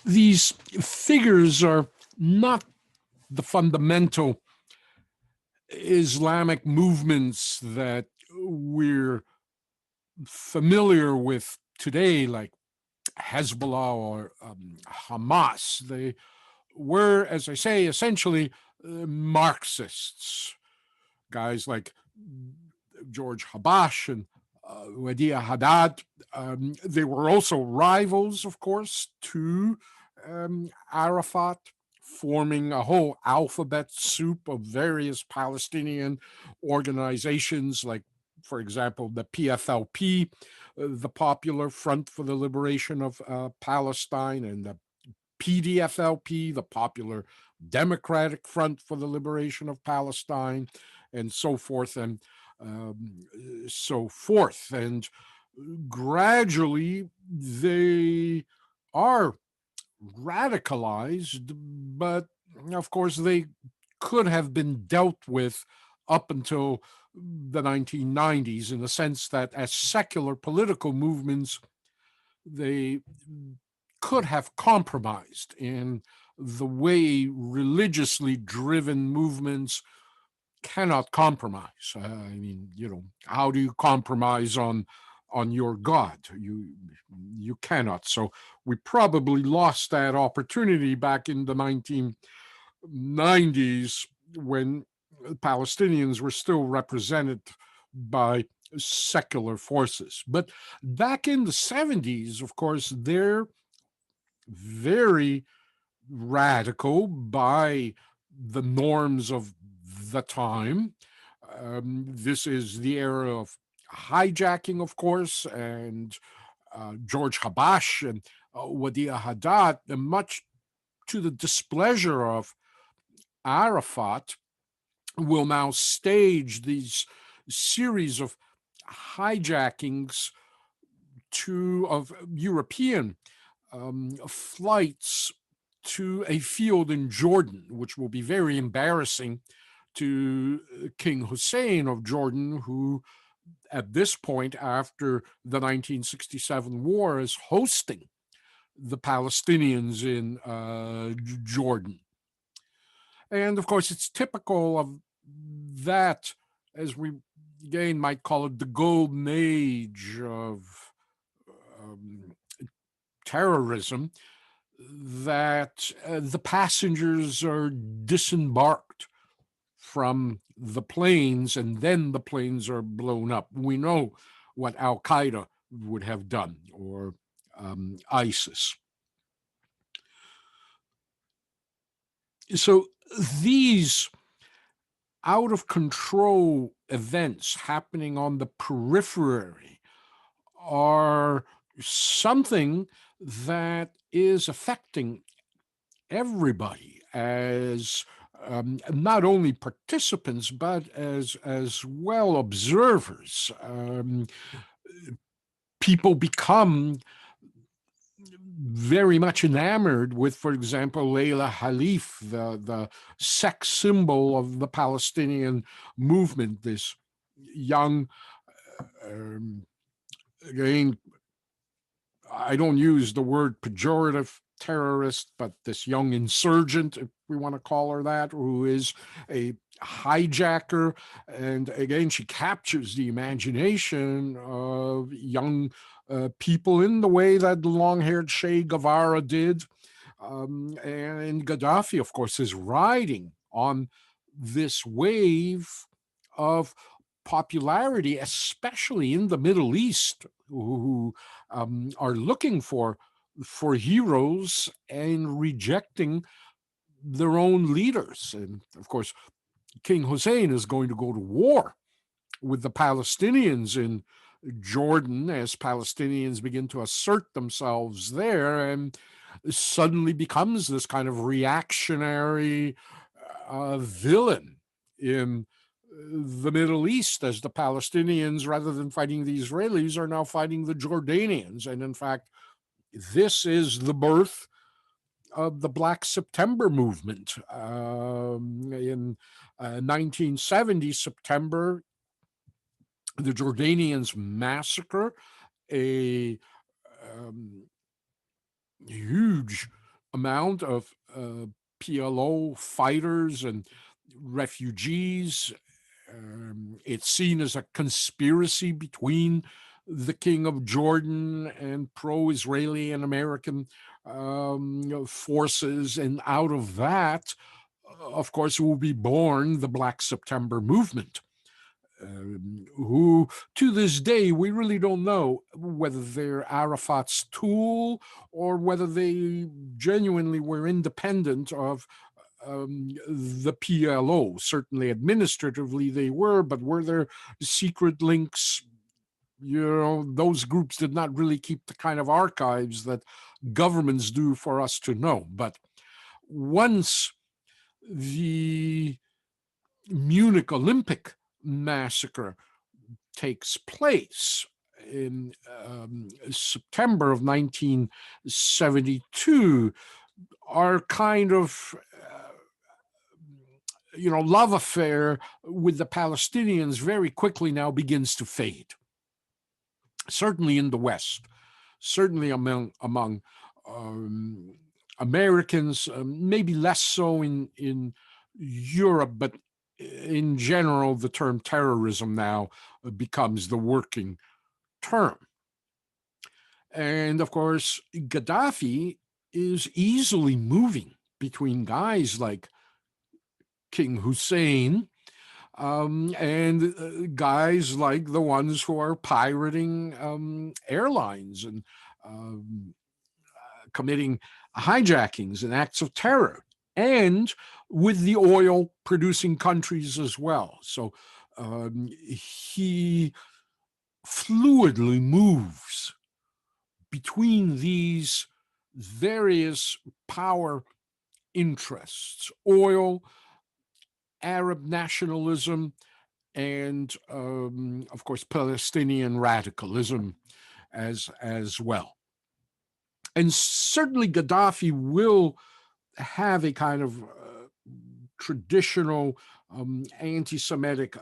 these figures are not the fundamental Islamic movements that we're familiar with today, like Hezbollah or Hamas. They were, as I say, essentially Marxists, guys like George Habash and Wadia Haddad. They were also rivals, of course, to Arafat, forming a whole alphabet soup of various Palestinian organizations, like, for example, the PFLP, the Popular Front for the Liberation of Palestine, and the PDFLP, the Popular Democratic Front for the Liberation of Palestine, and so forth and so forth. And gradually they are radicalized, but of course they could have been dealt with up until the 1990s, in the sense that as secular political movements, they could have compromised in the way religiously driven movements cannot compromise. I mean, how do you compromise on your God? You cannot. So we probably lost that opportunity back in the 1990s, when Palestinians were still represented by secular forces. But back in the 70s, of course, they're very radical by the norms of the time. This is the era of hijacking, of course, and George Habash and Wadia Haddad, and much to the displeasure of Arafat, will now stage these series of hijackings of European flights to a field in Jordan, which will be very embarrassing to King Hussein of Jordan, who at this point, after the 1967 war, is hosting the Palestinians in Jordan. And of course, it's typical of that, as we again might call it, the golden age of terrorism, that the passengers are disembarked from the planes and then the planes are blown up. We know what Al Qaeda would have done, or ISIS. So these out of control events happening on the periphery are something that is affecting everybody, as not only participants but as well observers. People become very much enamored with, for example, Layla Khalif, the sex symbol of the Palestinian movement, this young, again, I don't use the word pejorative terrorist, but this young insurgent, if we want to call her that, who is a hijacker. And again, she captures the imagination of young people in the way that the long-haired Che Guevara did. And Gaddafi, of course, is riding on this wave of popularity, especially in the Middle East, who are looking for heroes and rejecting their own leaders. And of course, King Hussein is going to go to war with the Palestinians in Jordan as Palestinians begin to assert themselves there, and suddenly becomes this kind of reactionary villain in the Middle East, as the Palestinians, rather than fighting the Israelis, are now fighting the Jordanians. And in fact, this is the birth of the Black September movement. In 1970 September, the Jordanians massacre a huge amount of PLO fighters and refugees. It's seen as a conspiracy between the King of Jordan and pro-Israeli and American forces. And out of that, of course, will be born the Black September movement, who to this day we really don't know whether they're Arafat's tool or whether they genuinely were independent of the PLO. Certainly administratively they were, but were there secret links? Those groups did not really keep the kind of archives that governments do for us to know. But once the Munich Olympic massacre takes place in September of 1972, our kind of love affair with the Palestinians very quickly now begins to fade. Certainly in the West, certainly among Americans, maybe less so in Europe, but in general, the term terrorism now becomes the working term. And of course, Gaddafi is easily moving between guys like King Hussein and guys like the ones who are pirating airlines and committing hijackings and acts of terror, and with the oil producing countries as well. So he fluidly moves between these various power interests: oil, Arab nationalism, and of course Palestinian radicalism as well. And certainly Gaddafi will have a kind of traditional anti-Semitic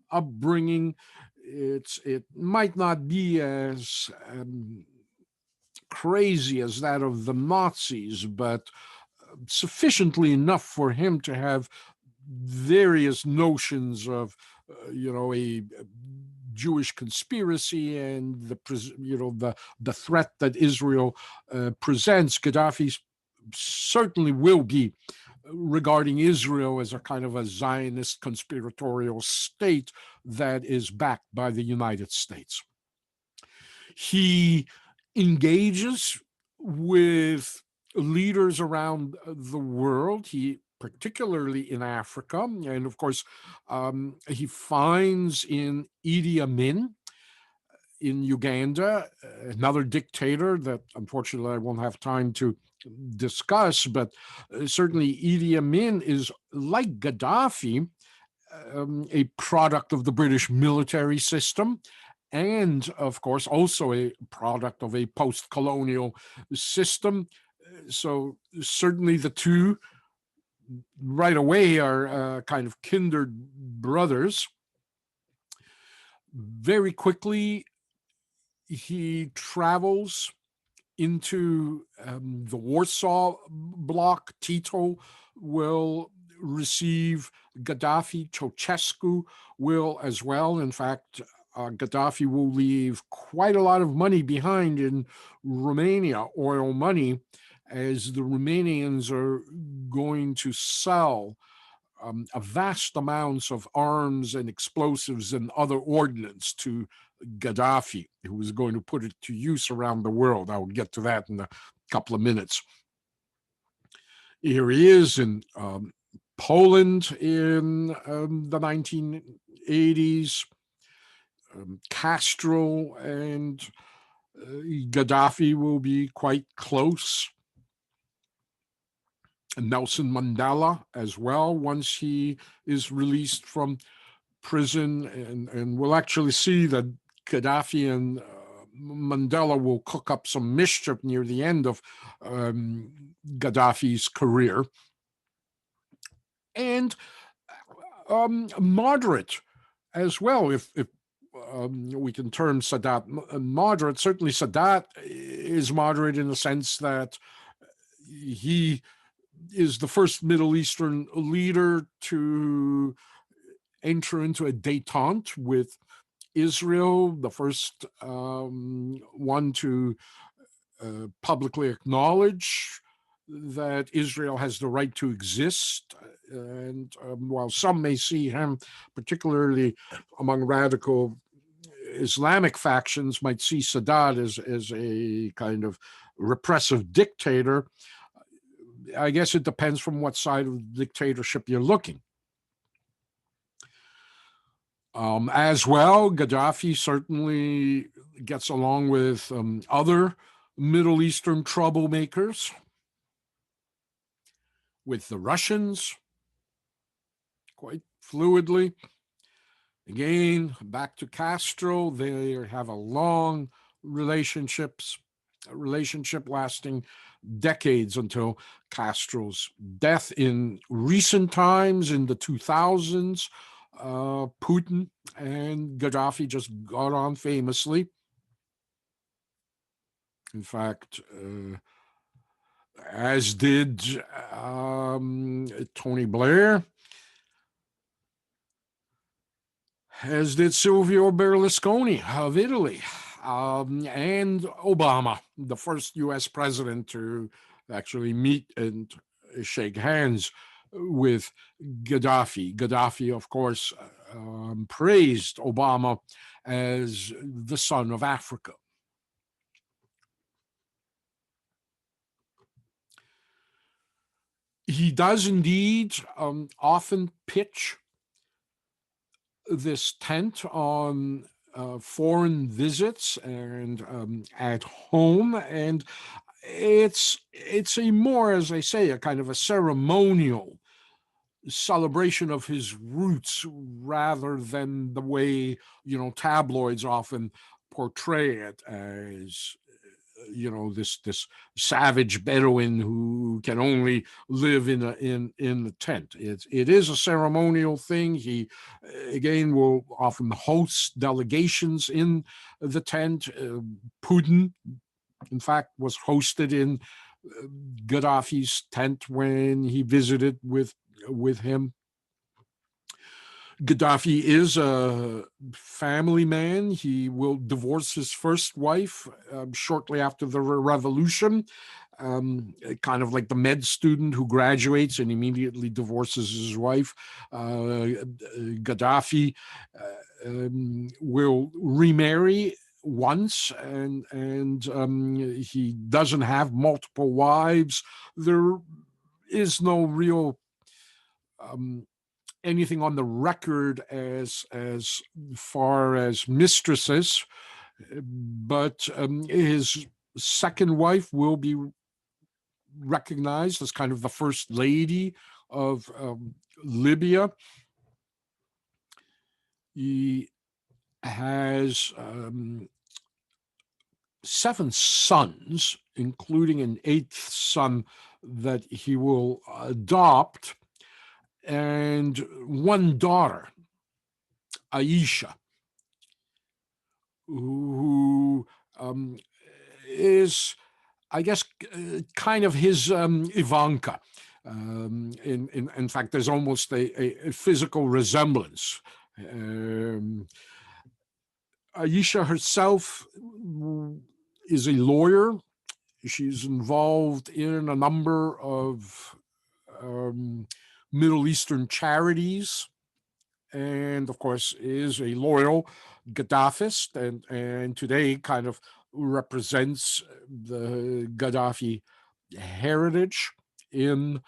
upbringing. It might not be as crazy as that of the Nazis, but sufficiently enough for him to have various notions of, a Jewish conspiracy and the threat that Israel presents. Gaddafi certainly will be regarding Israel as a kind of a Zionist conspiratorial state that is backed by the United States. He engages with leaders around the world. He particularly in Africa, and of course, he finds in Idi Amin in Uganda, another dictator that unfortunately I won't have time to discuss, but certainly Idi Amin is, like Gaddafi, a product of the British military system, and of course also a product of a post-colonial system. So certainly the two right away are kind of kindred brothers. Very quickly, he travels into the Warsaw Bloc. Tito will receive Gaddafi. Ceausescu will as well. In fact, Gaddafi will leave quite a lot of money behind in Romania, oil money, as the Romanians are going to sell a vast amounts of arms and explosives and other ordnance to Gaddafi, who was going to put it to use around the world. I will get to that in a couple of minutes. Here he is in Poland in the 1980s. Castro and Gaddafi will be quite close. Nelson Mandela as well, once he is released from prison. And we'll actually see that Gaddafi and Mandela will cook up some mischief near the end of Gaddafi's career. And moderate as well, if we can term Sadat moderate. Certainly Sadat is moderate in the sense that He is the first Middle Eastern leader to enter into a détente with Israel, the first one to publicly acknowledge that Israel has the right to exist. And while some may see him, particularly among radical Islamic factions, might see Sadat as a kind of repressive dictator, I guess it depends from what side of the dictatorship you're looking. As well, Gaddafi certainly gets along with other Middle Eastern troublemakers, with the Russians, quite fluidly. Again, back to Castro, they have a long relationship lasting decades until Castro's death. In recent times, in the 2000s, Putin and Gaddafi just got on famously. In fact, as did Tony Blair, as did Silvio Berlusconi of Italy, and Obama, the first U.S. president to actually meet and shake hands with Gaddafi. Gaddafi, of course, praised Obama as the son of Africa. He does indeed often pitch this tent on foreign visits and at home, and it's a more, as I say, a kind of a ceremonial celebration of his roots rather than the way tabloids often portray it as this savage Bedouin who can only live in the tent. It is a ceremonial thing. He again will often host delegations in the tent. Putin, in fact, was hosted in Gaddafi's tent when he visited with him. Gaddafi is a family man. He will divorce his first wife shortly after the revolution, kind of like the med student who graduates and immediately divorces his wife. Gaddafi will remarry once, and he doesn't have multiple wives. There is no real anything on the record as far as mistresses, but his second wife will be recognized as kind of the first lady of Libya. He has 7 sons, including an 8th son that he will adopt, and 1 daughter, Aisha, who is, I guess, kind of his Ivanka. In fact, there's almost a physical resemblance. Aisha herself is a lawyer. She's involved in a number of Middle Eastern charities, and of course is a loyal Gaddafist, and today kind of represents the Gaddafi heritage in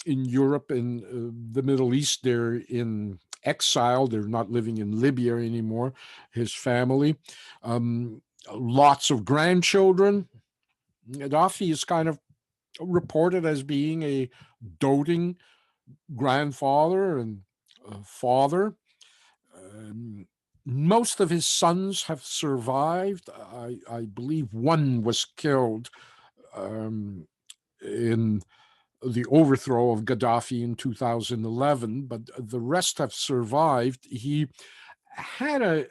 Europe and the Middle East. They're in exile. They're not living in Libya anymore, his family. Lots of grandchildren. Gaddafi is kind of reported as being a doting grandfather and father. Most of his sons have survived. I believe one was killed in the overthrow of Gaddafi in 2011, but the rest have survived. He had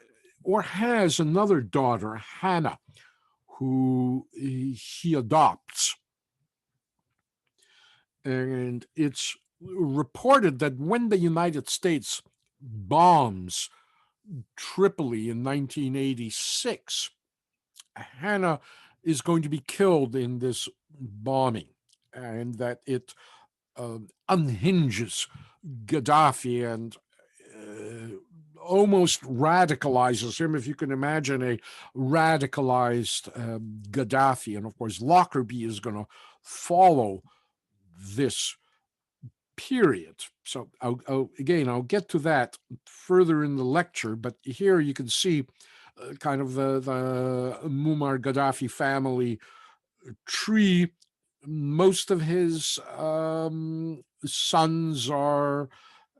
has another daughter, Hannah, who he adopts. And it's reported that when the United States bombs Tripoli in 1986, Hannah is going to be killed in this bombing, and that it unhinges Gaddafi and almost radicalizes him, if you can imagine a radicalized Gaddafi. And of course, Lockerbie is going to follow this period. So I'll get to that further in the lecture, but here you can see kind of the Muammar Gaddafi family tree. Most of his sons are,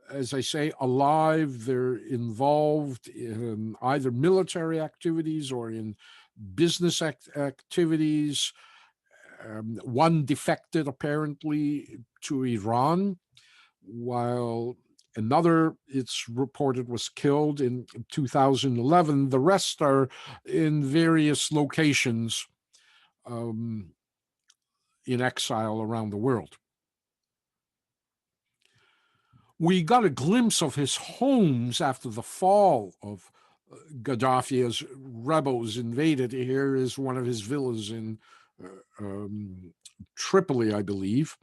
as I say, alive. They're involved in either military activities or in business activities. One defected apparently to Iran, while another, it's reported, was killed in 2011. The rest are in various locations in exile around the world. We got a glimpse of his homes after the fall of Gaddafi as rebels invaded. Here is one of his villas in Tripoli, I believe.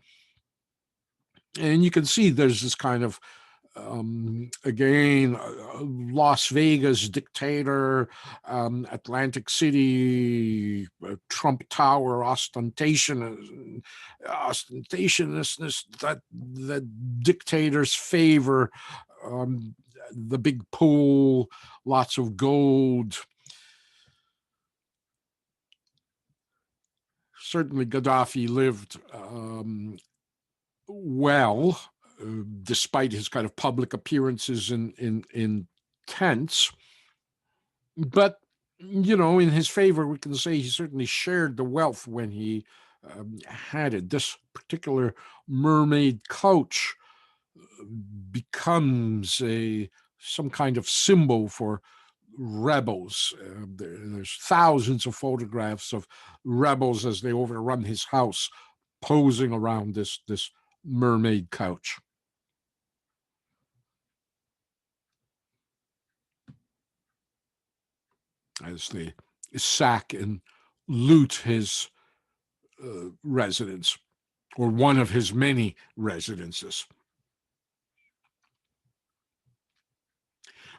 And you can see there's this kind of again, Las Vegas dictator, Atlantic City, Trump Tower, ostentatiousness that dictators favor, the big pool, lots of gold. Certainly Gaddafi lived well, despite his kind of public appearances in tents. But, in his favor, we can say he certainly shared the wealth when he had it. This particular mermaid couch becomes some kind of symbol for rebels. There's thousands of photographs of rebels as they overrun his house, posing around this mermaid couch. As they sack and loot his residence, or one of his many residences.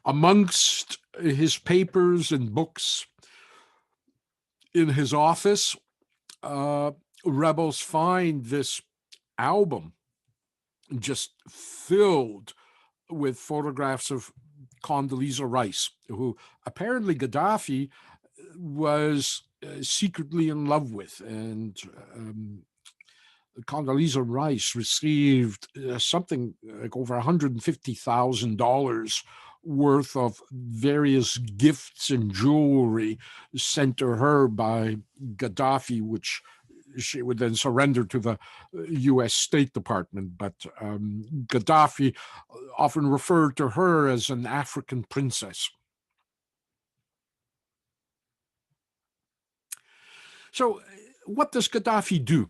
Amongst his papers and books in his office, rebels find this album just filled with photographs of Condoleezza Rice, who apparently Gaddafi was secretly in love with. And Condoleezza Rice received something like over $150,000 worth of various gifts and jewelry sent to her by Gaddafi, which she would then surrender to the U.S. State Department. But Gaddafi often referred to her as an African princess. So what does Gaddafi do?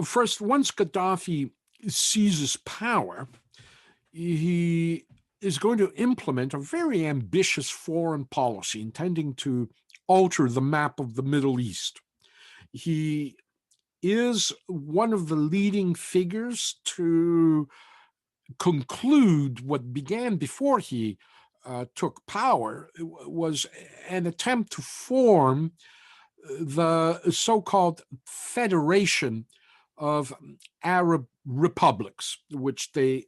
First, once Gaddafi seizes power, he is going to implement a very ambitious foreign policy intending to alter the map of the Middle East. He is one of the leading figures to conclude what began before he took power. Was an attempt to form the so-called Federation of Arab Republics, which they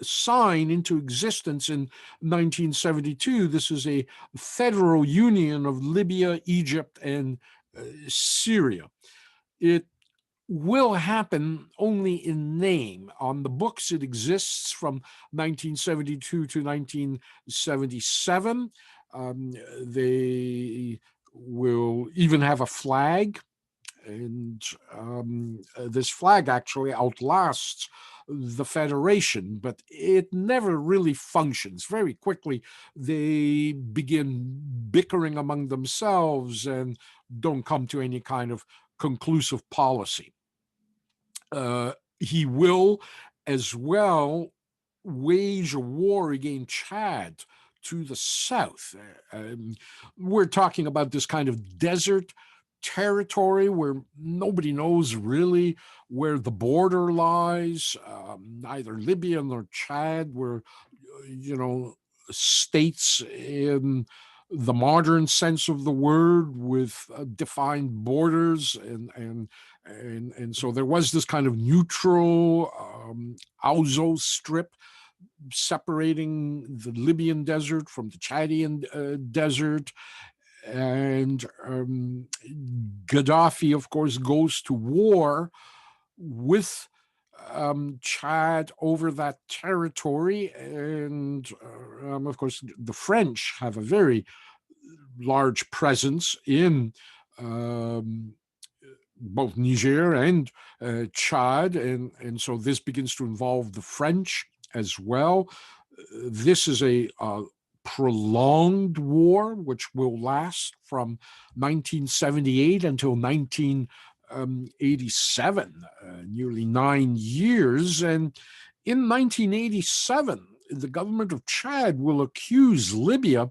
sign into existence in 1972. This is a federal union of Libya, Egypt, and Syria. It will happen only in name. On the books, it exists from 1972 to 1977. They will even have a flag, and this flag actually outlasts the federation, but it never really functions. Very quickly, they begin bickering among themselves and don't come to any kind of conclusive policy. He will as well wage a war against Chad to the south. We're talking about this kind of desert territory where nobody knows really where the border lies. Neither Libya nor Chad were, states in the modern sense of the word with defined borders and so there was this kind of neutral Auzo strip separating the Libyan desert from the Chadian desert. And Gaddafi, of course, goes to war with Chad over that territory. And of course, the French have a very large presence in both Niger and Chad. And so this begins to involve the French as well. This is a prolonged war, which will last from 1978 until 1987, nearly 9 years. And in 1987, the government of Chad will accuse Libya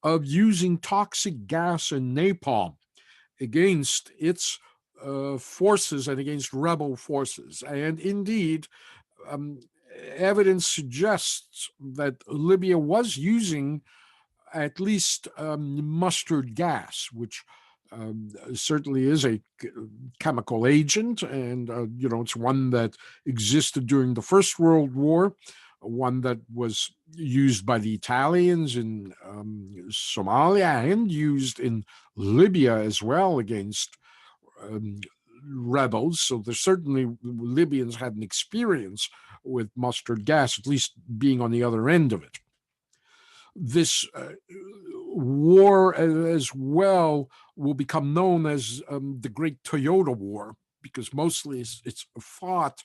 of using toxic gas and napalm against its forces and against rebel forces. And indeed, evidence suggests that Libya was using at least mustard gas, which certainly is a chemical agent, and it's one that existed during the First World War, one that was used by the Italians in Somalia and used in Libya as well against rebels. So there's certainly Libyans had an experience with mustard gas, at least being on the other end of it. This war as well will become known as the Great Toyota War, because mostly it's fought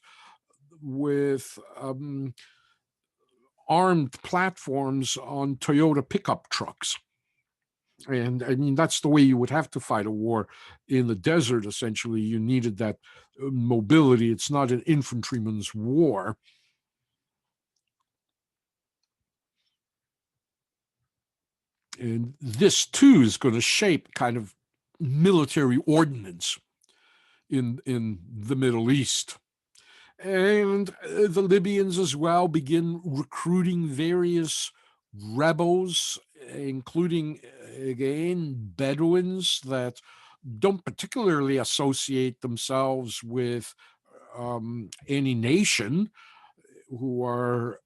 with armed platforms on Toyota pickup trucks. And I mean, that's the way you would have to fight a war in the desert, essentially. You needed that mobility. It's not an infantryman's war. And this, too, is going to shape kind of military ordinance in the Middle East. And the Libyans as well begin recruiting various rebels, including, again, Bedouins that don't particularly associate themselves with any nation, who are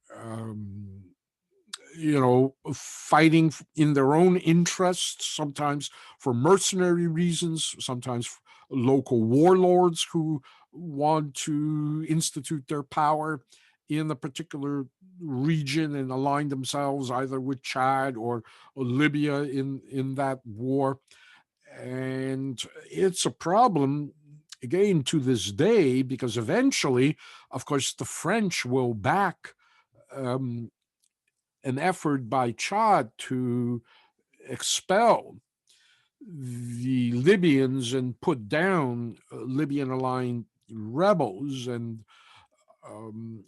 fighting in their own interests, sometimes for mercenary reasons, sometimes local warlords who want to institute their power in a particular region and align themselves either with Chad or Libya in that war. And it's a problem, again, to this day, because eventually, of course, the French will back an effort by Chad to expel the Libyans and put down Libyan-aligned rebels. And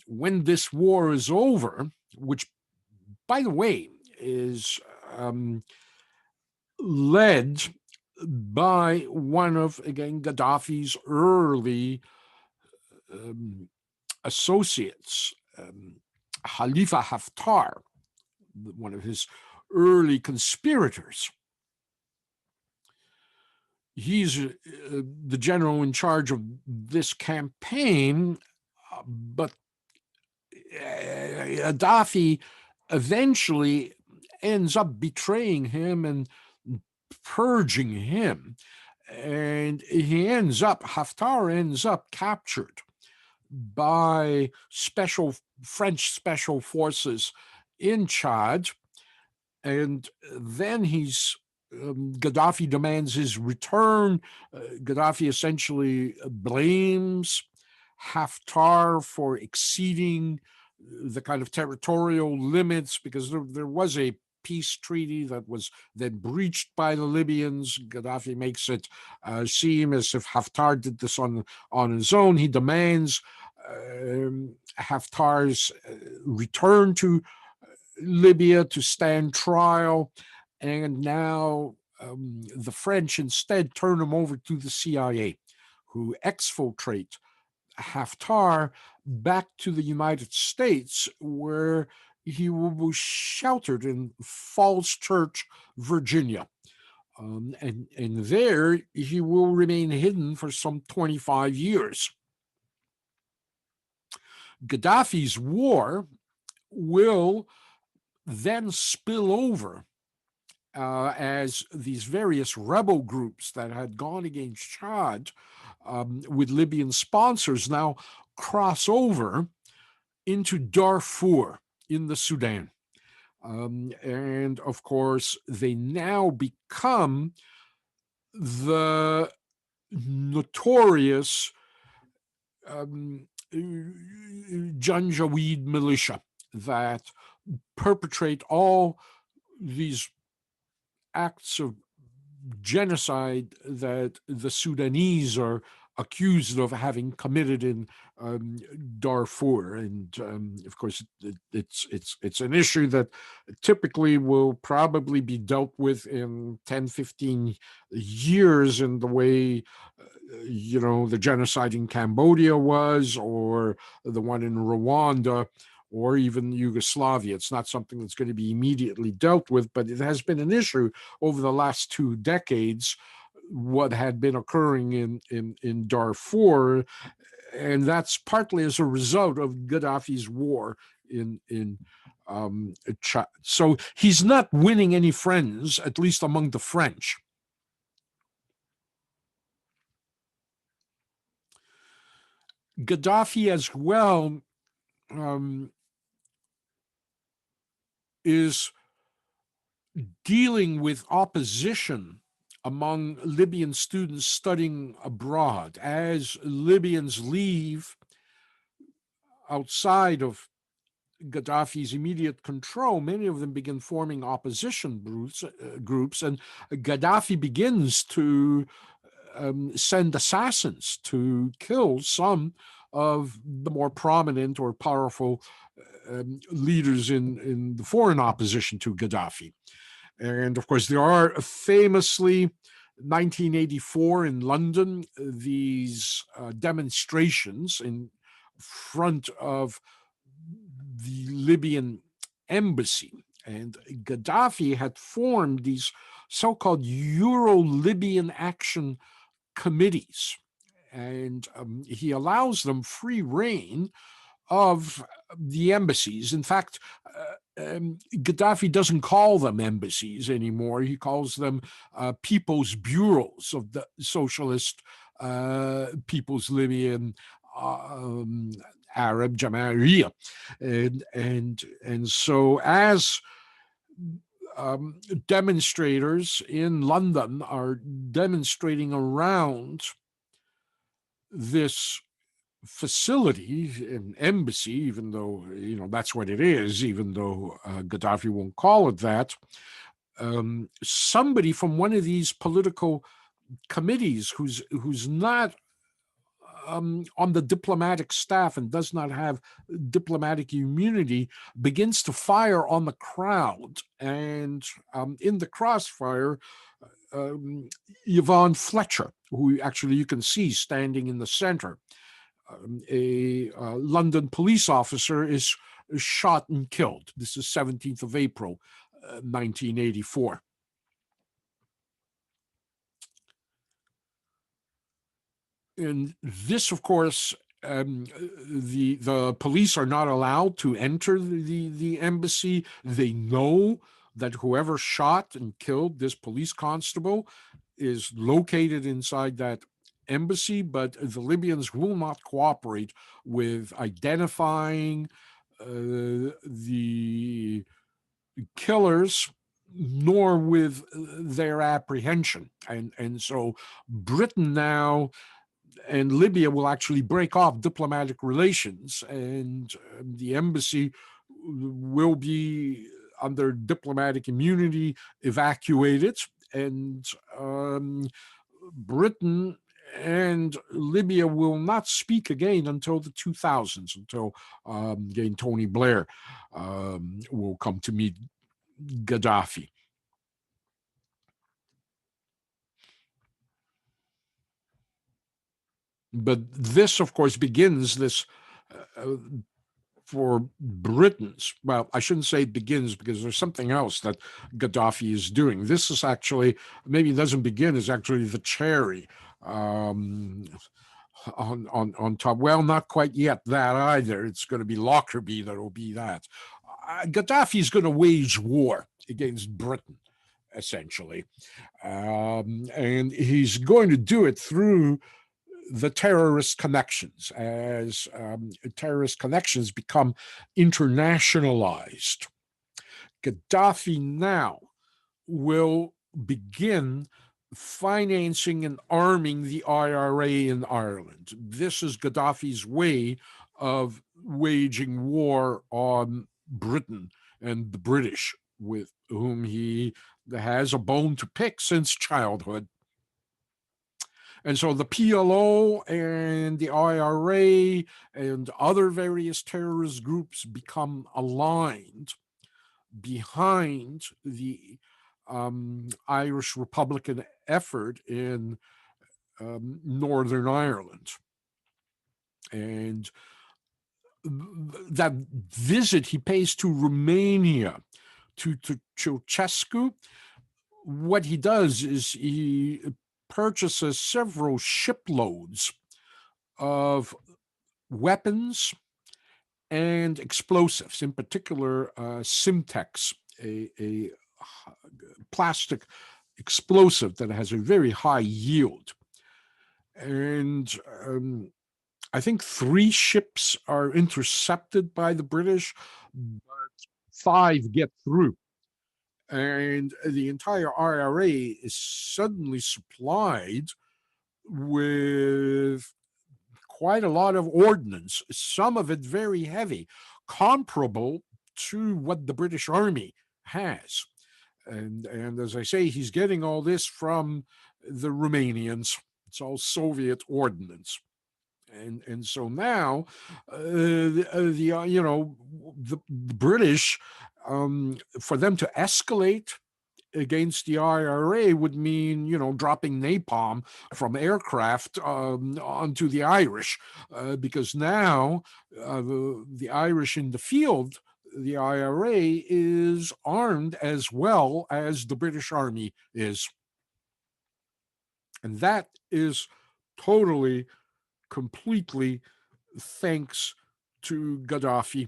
when this war is over, which, by the way, is led by one of, again, Gaddafi's early associates, Khalifa Haftar, one of his early conspirators. He's the general in charge of this campaign, but Gaddafi eventually ends up betraying him and purging him. And Haftar ends up captured by French special forces in Chad. And then Gaddafi demands his return. Gaddafi essentially blames Haftar for exceeding the kind of territorial limits, because there was a peace treaty that was then breached by the Libyans. Gaddafi makes it seem as if Haftar did this on his own. He demands Haftar's return to Libya to stand trial, and now the French instead turn him over to the CIA, who exfiltrate Haftar back to the United States, where he will be sheltered in Falls Church, Virginia. And there he will remain hidden for some 25 years. Gaddafi's war will then spill over as these various rebel groups that had gone against Chad with Libyan sponsors now cross over into Darfur in the Sudan. And of course, they now become the notorious Janjaweed militia that perpetrate all these acts of genocide that the Sudanese are accused of having committed in Darfur. And of course, it's an issue that typically will probably be dealt with in 10, 15 years in the way the genocide in Cambodia was, or the one in Rwanda, or even Yugoslavia. It's not something that's going to be immediately dealt with, but it has been an issue over the last 2 decades, what had been occurring in Darfur, and that's partly as a result of Gaddafi's war in Chad. So he's not winning any friends, at least among the French. Gaddafi as well is dealing with opposition among Libyan students studying abroad. As Libyans leave outside of Gaddafi's immediate control, many of them begin forming opposition groups, and Gaddafi begins to send assassins to kill some of the more prominent or powerful leaders in the foreign opposition to Gaddafi. And of course, there are famously 1984 in London, these demonstrations in front of the Libyan embassy. And Gaddafi had formed these so-called Euro-Libyan Action Committees. And he allows them free reign of the embassies. In fact, Gaddafi doesn't call them embassies anymore. He calls them people's bureaus of the socialist People's Libyan Arab Jamahiriya. And so as demonstrators in London are demonstrating around this facility, an embassy, even though that's what it is, even though Gaddafi won't call it that, somebody from one of these political committees who's not on the diplomatic staff and does not have diplomatic immunity begins to fire on the crowd, and in the crossfire, Yvonne Fletcher, who actually you can see standing in the center, a London police officer, is shot and killed. This is 17th of April, 1984. And this, of course, the police are not allowed to enter the embassy. They know that whoever shot and killed this police constable is located inside that embassy, but the Libyans will not cooperate with identifying the killers, nor with their apprehension. And so Britain now and Libya will actually break off diplomatic relations, and the embassy will be under diplomatic immunity, evacuated, and Britain and Libya will not speak again until the 2000s, until again Tony Blair will come to meet Gaddafi. But this, of course, begins this for Britain's. Well, I shouldn't say it begins, because there's something else that Gaddafi is doing. This is actually, maybe it doesn't begin, is actually the cherry on top. Well, not quite yet that either. It's going to be Lockerbie that will be that. Gaddafi is going to wage war against Britain, essentially. And he's going to do it through the terrorist connections, as terrorist connections become internationalized. Gaddafi now will begin financing and arming the IRA in Ireland. This is Gaddafi's way of waging war on Britain and the British, with whom he has a bone to pick since childhood. And so the PLO and the IRA and other various terrorist groups become aligned behind the Irish Republican effort in Northern Ireland. And that visit he pays to Romania, to Ceausescu, what he does is he purchases several shiploads of weapons and explosives, in particular Simtex, a plastic explosive that has a very high yield. And I think 3 ships are intercepted by the British, but 5 get through. And the entire IRA is suddenly supplied with quite a lot of ordnance, some of it very heavy, comparable to what the British Army has. And as I say, he's getting all this from the Romanians. It's all Soviet ordnance. And so now the British, for them to escalate against the IRA would mean, dropping napalm from aircraft onto the Irish, because now the Irish in the field, the IRA is armed as well as the British Army is. And that is totally, completely thanks to Gaddafi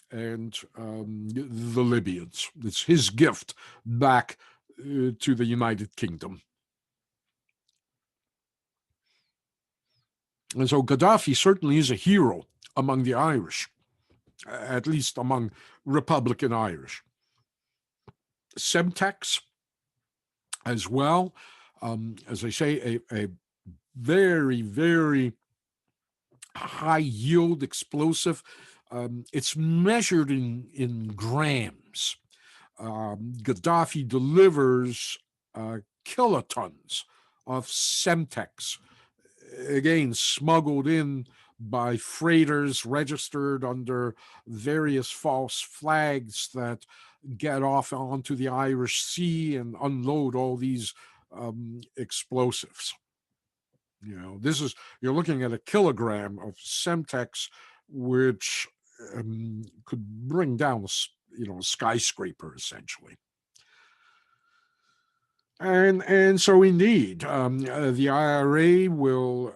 and the Libyans. It's his gift back to the United Kingdom. And so Gaddafi certainly is a hero among the Irish, at least among Republican Irish. Semtex as well, as I say, a very, very high yield explosive. It's measured in grams. Gaddafi delivers kilotons of Semtex, again smuggled in by freighters registered under various false flags that get off onto the Irish Sea and unload all these explosives. You're looking at a kilogram of Semtex, which could bring down a skyscraper, essentially. And so indeed, the IRA will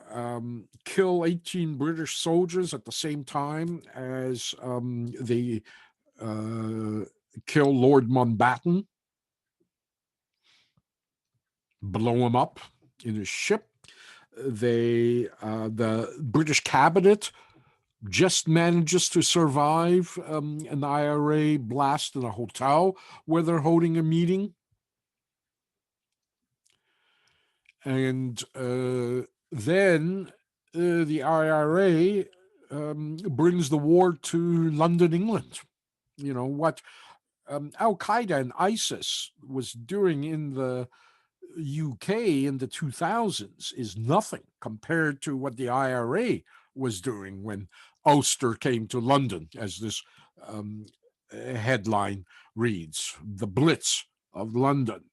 kill 18 British soldiers at the same time as they kill Lord Mountbatten, blow him up in his ship. The British cabinet just manages to survive an IRA blast in a hotel where they're holding a meeting. And then the IRA brings the war to London, England. What Al Qaeda and ISIS was doing in the UK in the 2000s is nothing compared to what the IRA was doing when Ulster came to London, as this um, headline reads, the Blitz of London.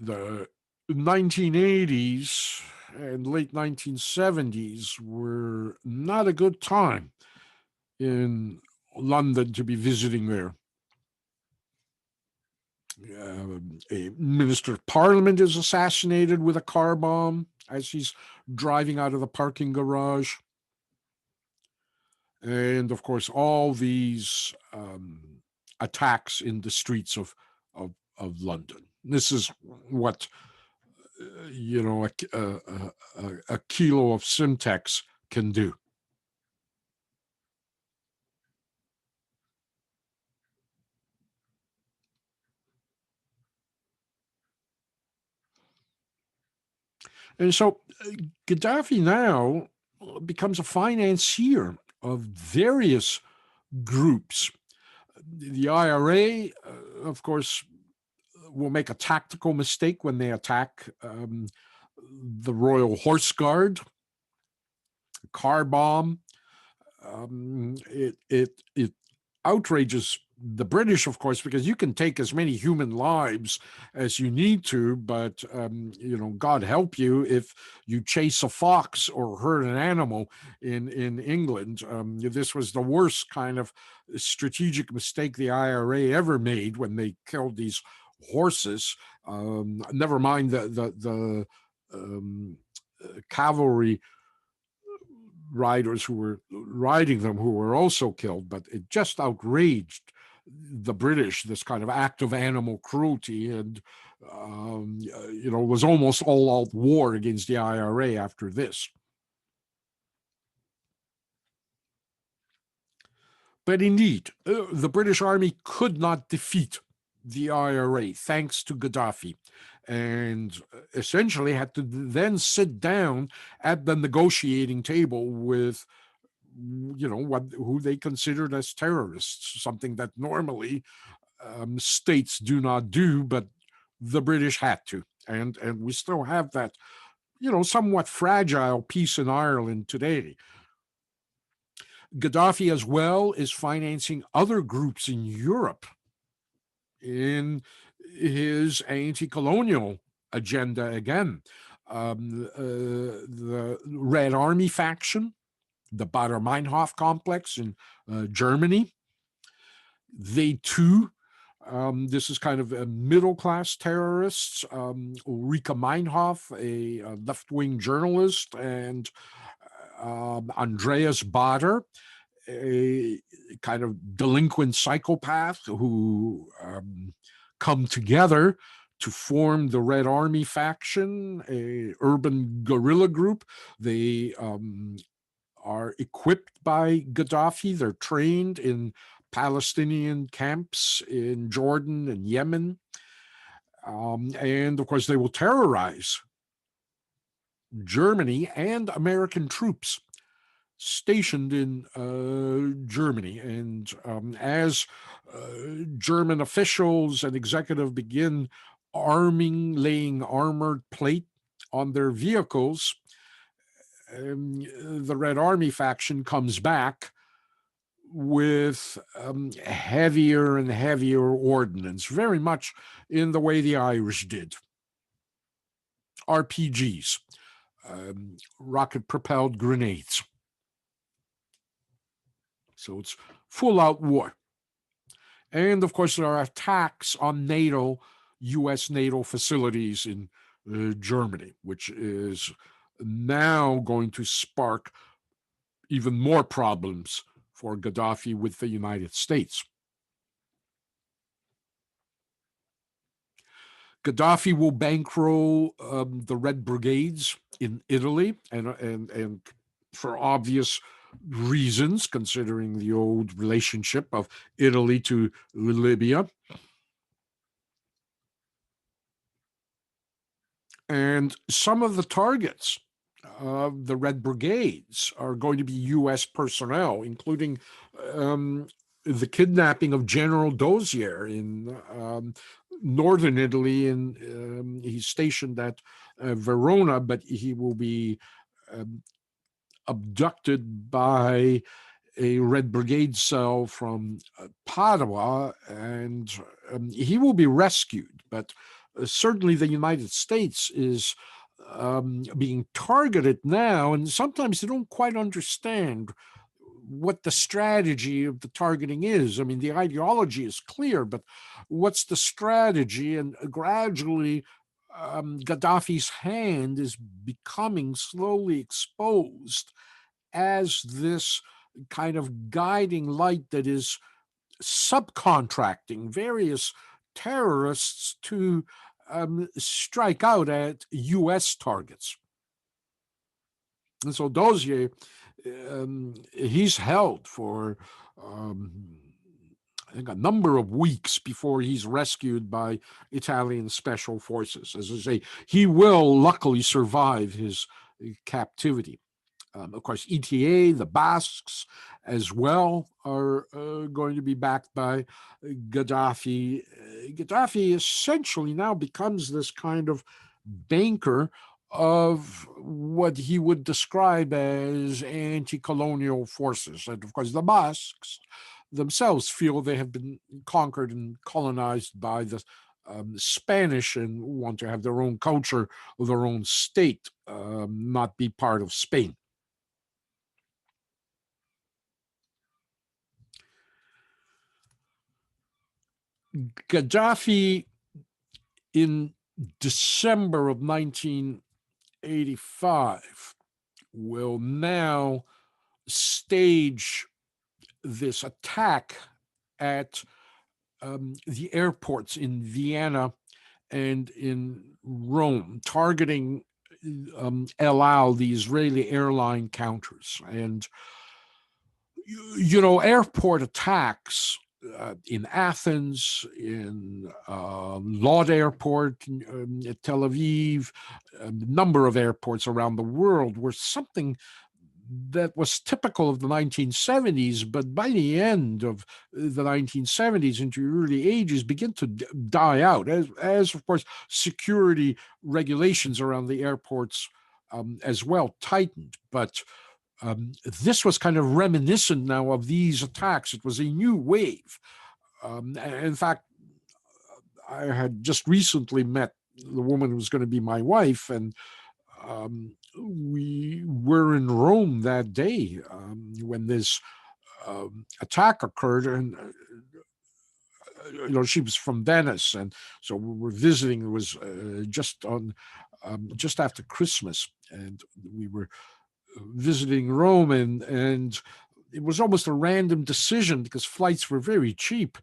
The 1980s and late 1970s were not a good time in London to be visiting there. A minister of parliament is assassinated with a car bomb as he's driving out of the parking garage. And of course, all these attacks in the streets of London. This is what, a kilo of Simtex can do. And so Gaddafi now becomes a financier of various groups. The IRA, of course, will make a tactical mistake when they attack the Royal Horse Guard, car bomb. It outrages the British, of course, because you can take as many human lives as you need to, but God help you if you chase a fox or hurt an animal in England. This was the worst kind of strategic mistake the IRA ever made when they killed these horses. Never mind the cavalry riders who were riding them who were also killed, but it just outraged the British, this kind of act of animal cruelty, and was almost all-out war against the IRA after this. But indeed, the British Army could not defeat the IRA thanks to Gaddafi, and essentially had to then sit down at the negotiating table with who they considered as terrorists, something that normally states do not do, but the British had to, and we still have that somewhat fragile peace in Ireland today. Gaddafi as well is financing other groups in Europe in his anti-colonial agenda again. The Red Army faction, the Baader-Meinhof complex in Germany. They too, this is kind of a middle-class terrorists. Ulrike Meinhof, a left-wing journalist, and Andreas Baader, a kind of delinquent psychopath who come together to form the Red Army faction, a urban guerrilla group. They are equipped by Gaddafi. They're trained in Palestinian camps in Jordan and Yemen. And of course, they will terrorize Germany and American troops stationed in Germany. And as German officials and executive begin laying armored plate on their vehicles, the Red Army faction comes back with heavier and heavier ordnance, very much in the way the Irish did. RPGs, rocket-propelled grenades. So it's full-out war. And, of course, there are attacks on U.S. NATO facilities in Germany, which is now going to spark even more problems for Gaddafi with the United States. Gaddafi will bankroll the Red Brigades in Italy, and for obvious reasons, considering the old relationship of Italy to Libya. And some of the targets of the Red Brigades are going to be U.S. personnel, including um, the kidnapping of General Dozier in northern Italy. And he's stationed at Verona, but he will be um, abducted by a Red Brigade cell from Padua, and he will be rescued. But certainly the United States is being targeted now, and sometimes they don't quite understand what the strategy of the targeting is. I mean, the ideology is clear, but what's the strategy? And gradually, Gaddafi's hand is becoming slowly exposed as this kind of guiding light that is subcontracting various terrorists to strike out at U.S. targets. And so Dozier, he's held for I think a number of weeks before he's rescued by Italian special forces. As I say, he will luckily survive his captivity. Of course, ETA, the Basques as well, are going to be backed by Gaddafi. Gaddafi essentially now becomes this kind of banker of what he would describe as anti-colonial forces. And of course, the Basques themselves feel they have been conquered and colonized by the Spanish and want to have their own culture, their own state, not be part of Spain. Gaddafi, in December of 1985, will now stage this attack at the airports in Vienna and in Rome, targeting El Al, the Israeli airline counters. And, airport attacks in Athens, in Lod Airport at Tel Aviv, a number of airports around the world were something that was typical of the 1970s, but by the end of the 1970s into early ages begin to die out as of course, security regulations around the airports as well tightened. But this was kind of reminiscent now of these attacks. It was a new wave. In fact, I had just recently met the woman who was going to be my wife, and we were in Rome that day when this attack occurred, and she was from Venice, and so we were visiting. It was just after Christmas, and we were visiting Rome, and it was almost a random decision because flights were very cheap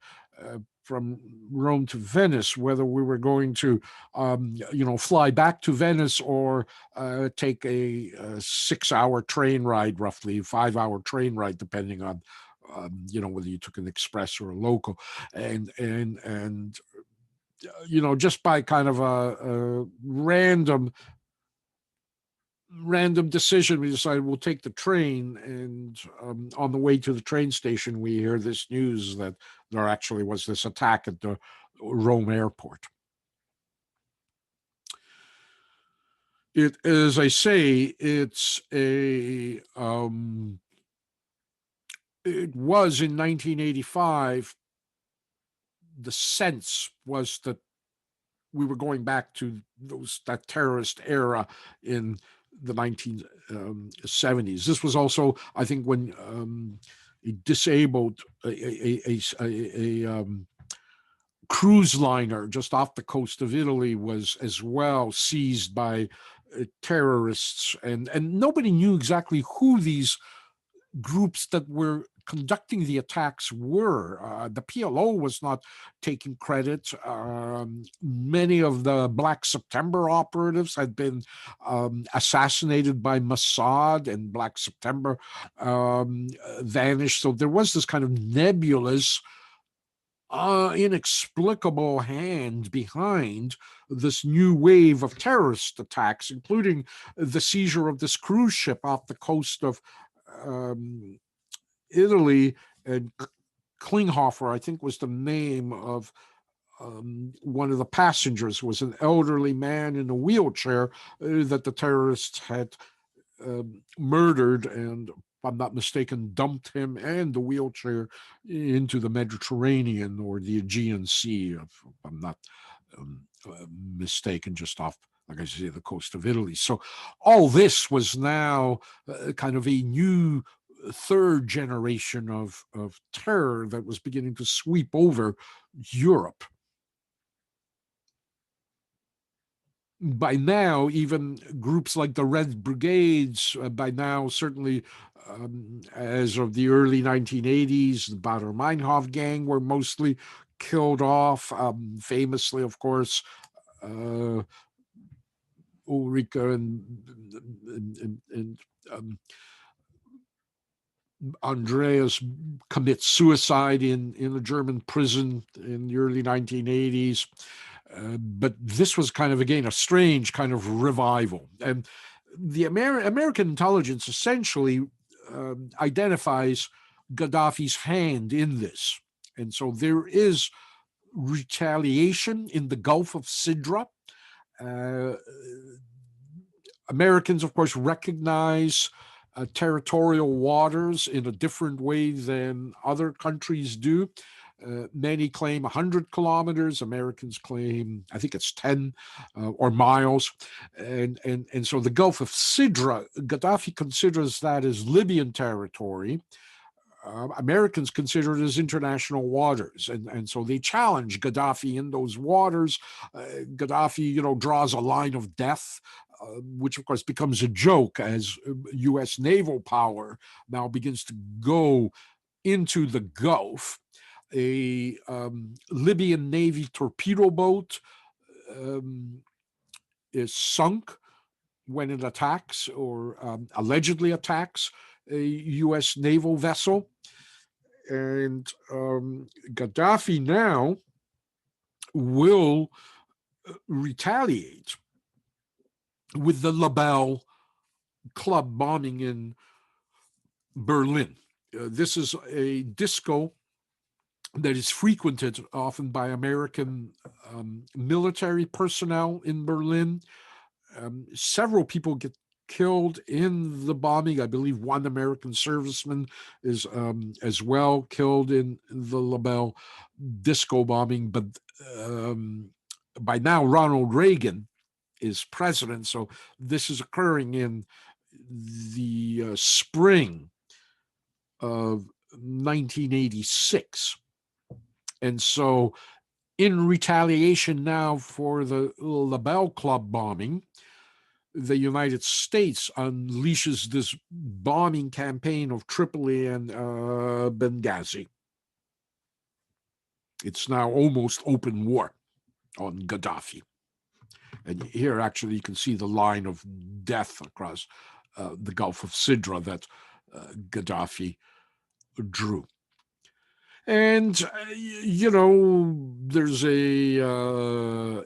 from Rome to Venice, whether we were going to, fly back to Venice or take a 6-hour train ride, roughly 5-hour train ride, depending on, whether you took an express or a local, and just by kind of a random decision, we decided we'll take the train. And on the way to the train station, we hear this news that there actually was this attack at the Rome airport. It, as I say, it was in 1985. The sense was that we were going back to that terrorist era in the 1970s. This was also, I think, when a disabled a cruise liner just off the coast of Italy was as well seized by terrorists, and nobody knew exactly who these groups that were conducting the attacks were. The PLO was not taking credit. Many of the Black September operatives had been assassinated by Mossad, and Black September vanished. So there was this kind of nebulous inexplicable hand behind this new wave of terrorist attacks, including the seizure of this cruise ship off the coast of um, Italy. And Klinghoffer, I think, was the name of one of the passengers, was an elderly man in a wheelchair that the terrorists had murdered, and if I'm not mistaken, dumped him and the wheelchair into the Mediterranean or the Aegean Sea, if I'm not mistaken, just off, like I say, the coast of Italy. So all this was now kind of a new third generation of terror that was beginning to sweep over Europe. By now, even groups like the Red Brigades, by now, certainly as of the early 1980s, the Baader Meinhof gang were mostly killed off. Famously, of course, uh, Ulrika and Andreas commits suicide in a German prison in the early 1980s. But this was kind of, again, a strange kind of revival. And the American intelligence essentially identifies Gaddafi's hand in this. And so there is retaliation in the Gulf of Sidra. Uh, Americans, of course, recognize territorial waters in a different way than other countries do. Many claim 100 kilometers. Americans claim, I think it's 10 or miles. And so the Gulf of Sidra, Gaddafi considers that as Libyan territory. Americans consider it as international waters, and so they challenge Gaddafi in those waters. Gaddafi, draws a line of death, which of course becomes a joke as U.S. naval power now begins to go into the Gulf. A Libyan Navy torpedo boat is sunk when it attacks or allegedly attacks a U.S. naval vessel. And Gaddafi now will retaliate with the Labelle club bombing in Berlin. This is a disco that is frequented often by American military personnel in Berlin. Several people get killed in the bombing. I believe one American serviceman is as well killed in the Labelle disco bombing. But by now, Ronald Reagan is president. So this is occurring in the spring of 1986. And so, in retaliation now for the Labelle Club bombing, the United States unleashes this bombing campaign of Tripoli and Benghazi. It's now almost open war on Gaddafi. And here, actually, you can see the line of death across the Gulf of Sidra that Gaddafi drew. And, there's a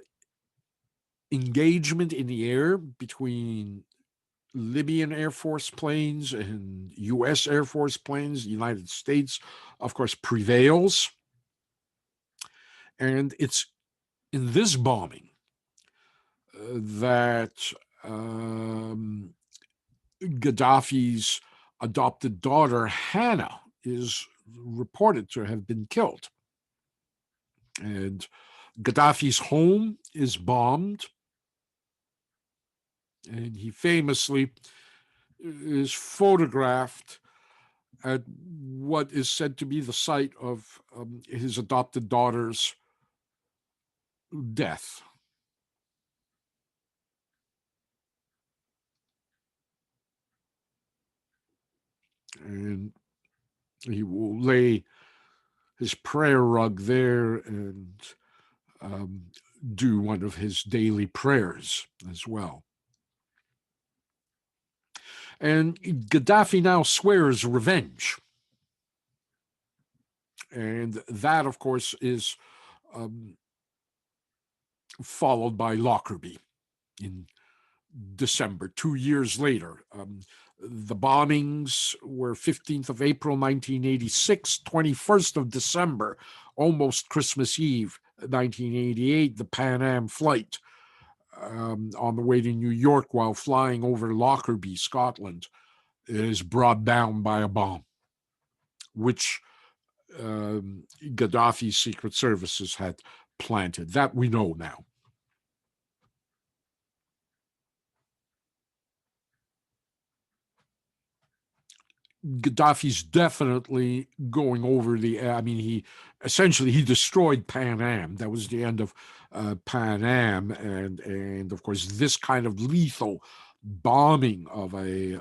engagement in the air between Libyan Air Force planes and U.S. Air Force planes. The United States, of course, prevails. And it's in this bombing that Gaddafi's adopted daughter, Hannah, is reported to have been killed. And Gaddafi's home is bombed. And he famously is photographed at what is said to be the site of his adopted daughter's death. And he will lay his prayer rug there and do one of his daily prayers as well. And Gaddafi now swears revenge. And that, of course, is um, followed by Lockerbie in December, 2 years later. The bombings were 15th of April, 1986, 21st of December, almost Christmas Eve, 1988, the Pan Am flight on the way to New York while flying over Lockerbie, Scotland, is brought down by a bomb, which Gaddafi's secret services had planted. That we know now. Gaddafi's definitely going over the. I mean, he destroyed Pan Am. That was the end of Pan Am, and of course this kind of lethal bombing of a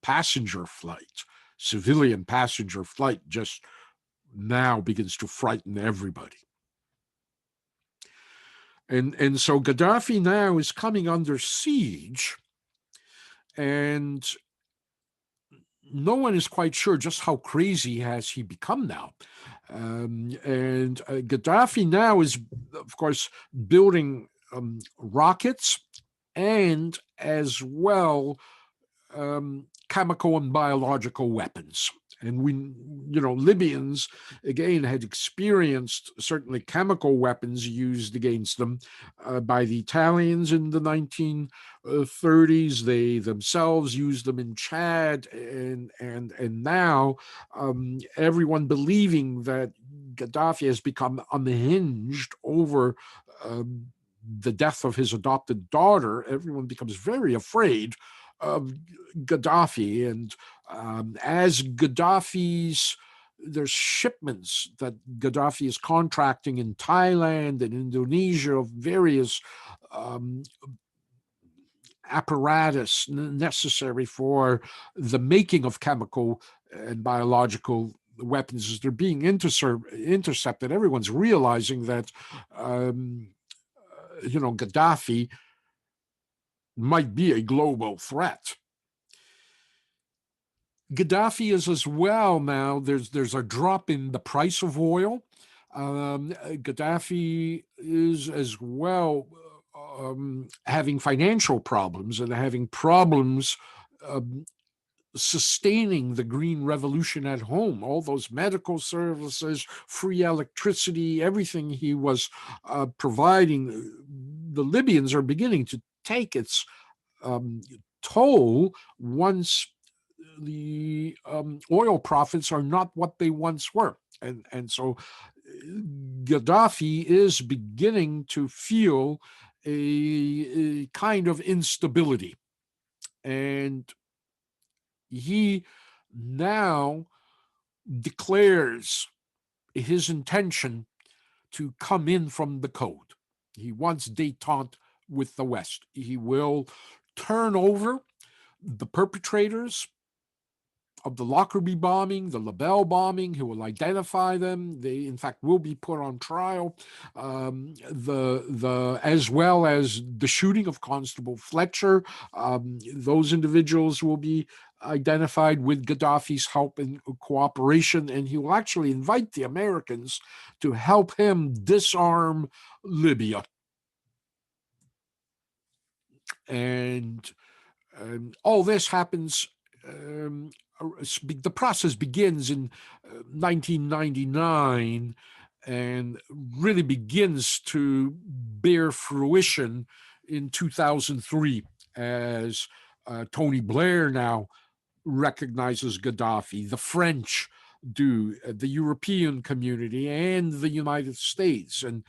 passenger flight, civilian passenger flight, just now begins to frighten everybody. And so Gaddafi now is coming under siege, and no one is quite sure just how crazy has he become now. And Gaddafi now is, of course, building rockets and as well chemical and biological weapons. And Libyans, again, had experienced certainly chemical weapons used against them by the Italians in the 1930s. They themselves used them in Chad, and now everyone believing that Gaddafi has become unhinged over the death of his adopted daughter. Everyone becomes very afraid of Gaddafi, and as there's shipments that Gaddafi is contracting in Thailand and Indonesia of various apparatus necessary for the making of chemical and biological weapons. As they're being intercepted, everyone's realizing that Gaddafi might be a global threat. Gaddafi is as well now. There's a drop in the price of oil. Gaddafi is as well having financial problems and having problems sustaining the green revolution at home. All those medical services, free electricity, everything he was providing, the Libyans are beginning to take its toll once the oil profits are not what they once were. And so Gaddafi is beginning to feel a kind of instability. And he now declares his intention to come in from the code. He wants détente with the West. He will turn over the perpetrators of the Lockerbie bombing, the Labelle bombing. He will identify them. They, in fact, will be put on trial. As well as the shooting of Constable Fletcher. Those individuals will be identified with Gaddafi's help and cooperation, and he will actually invite the Americans to help him disarm Libya. And all this happens. The process begins in 1999 and really begins to bear fruition in 2003 as Tony Blair now recognizes Gaddafi. The French do, the European community, and the United States. And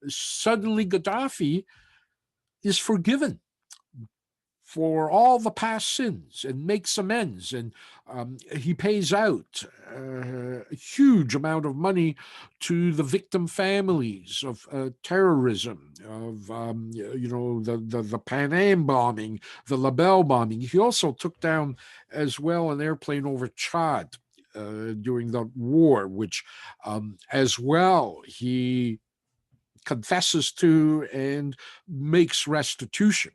suddenly Gaddafi is forgiven for all the past sins and makes amends, and he pays out a huge amount of money to the victim families of terrorism, of the Pan Am bombing, the Labelle bombing. He also took down as well an airplane over Chad during the war, which as well he confesses to and makes restitution.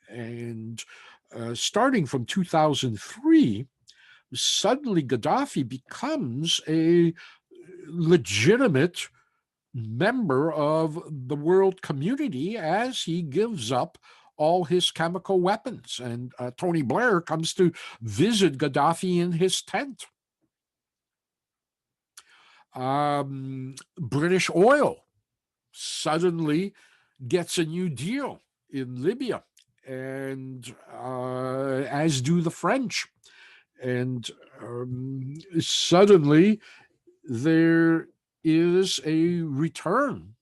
And starting from 2003, suddenly Gaddafi becomes a legitimate member of the world community as he gives up all his chemical weapons. And Tony Blair comes to visit Gaddafi in his tent. British oil suddenly gets a new deal in Libya, and as do the French. And suddenly there is a return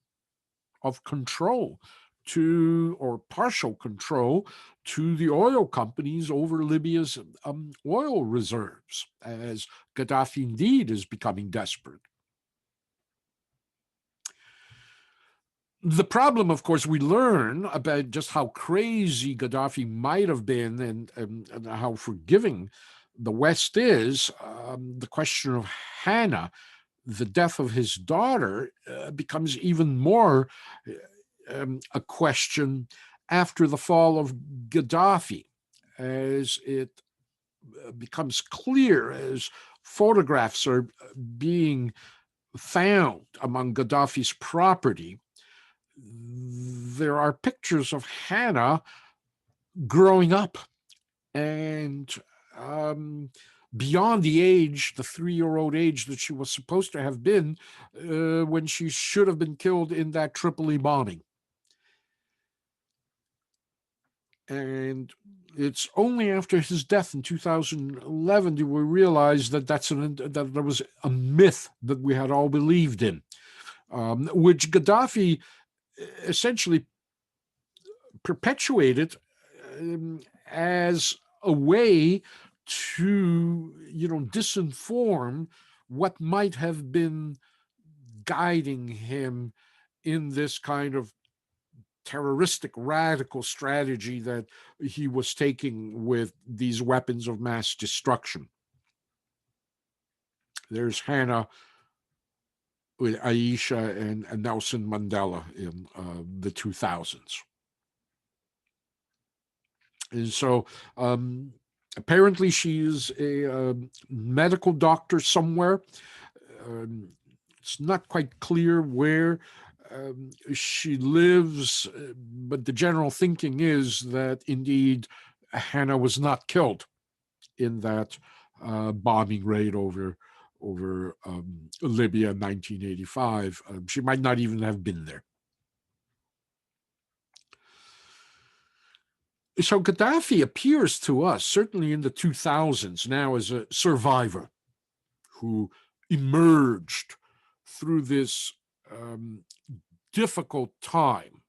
of control to, or partial control to, the oil companies over Libya's oil reserves, as Gaddafi indeed is becoming desperate. The problem, of course, we learn about just how crazy Gaddafi might have been, and how forgiving the West is. The question of Hannah, the death of his daughter, becomes even more a question after the fall of Gaddafi, as it becomes clear, as photographs are being found among Gaddafi's property. There are pictures of Hannah growing up, and beyond the age, the 3-year-old age that she was supposed to have been when she should have been killed in that Tripoli bombing. And it's only after his death in 2011 do we realize that that there was a myth that we had all believed in, which Gaddafi essentially perpetuated as a way to, disinform what might have been guiding him in this kind of terroristic radical strategy that he was taking with these weapons of mass destruction. There's Hannah with Aisha and Nelson Mandela in the 2000s. And so apparently she's a medical doctor somewhere. It's not quite clear where she lives, but the general thinking is that indeed Hannah was not killed in that bombing raid over Libya in 1985. She might not even have been there. So Gaddafi appears to us, certainly in the 2000s, now as a survivor who emerged through this difficult time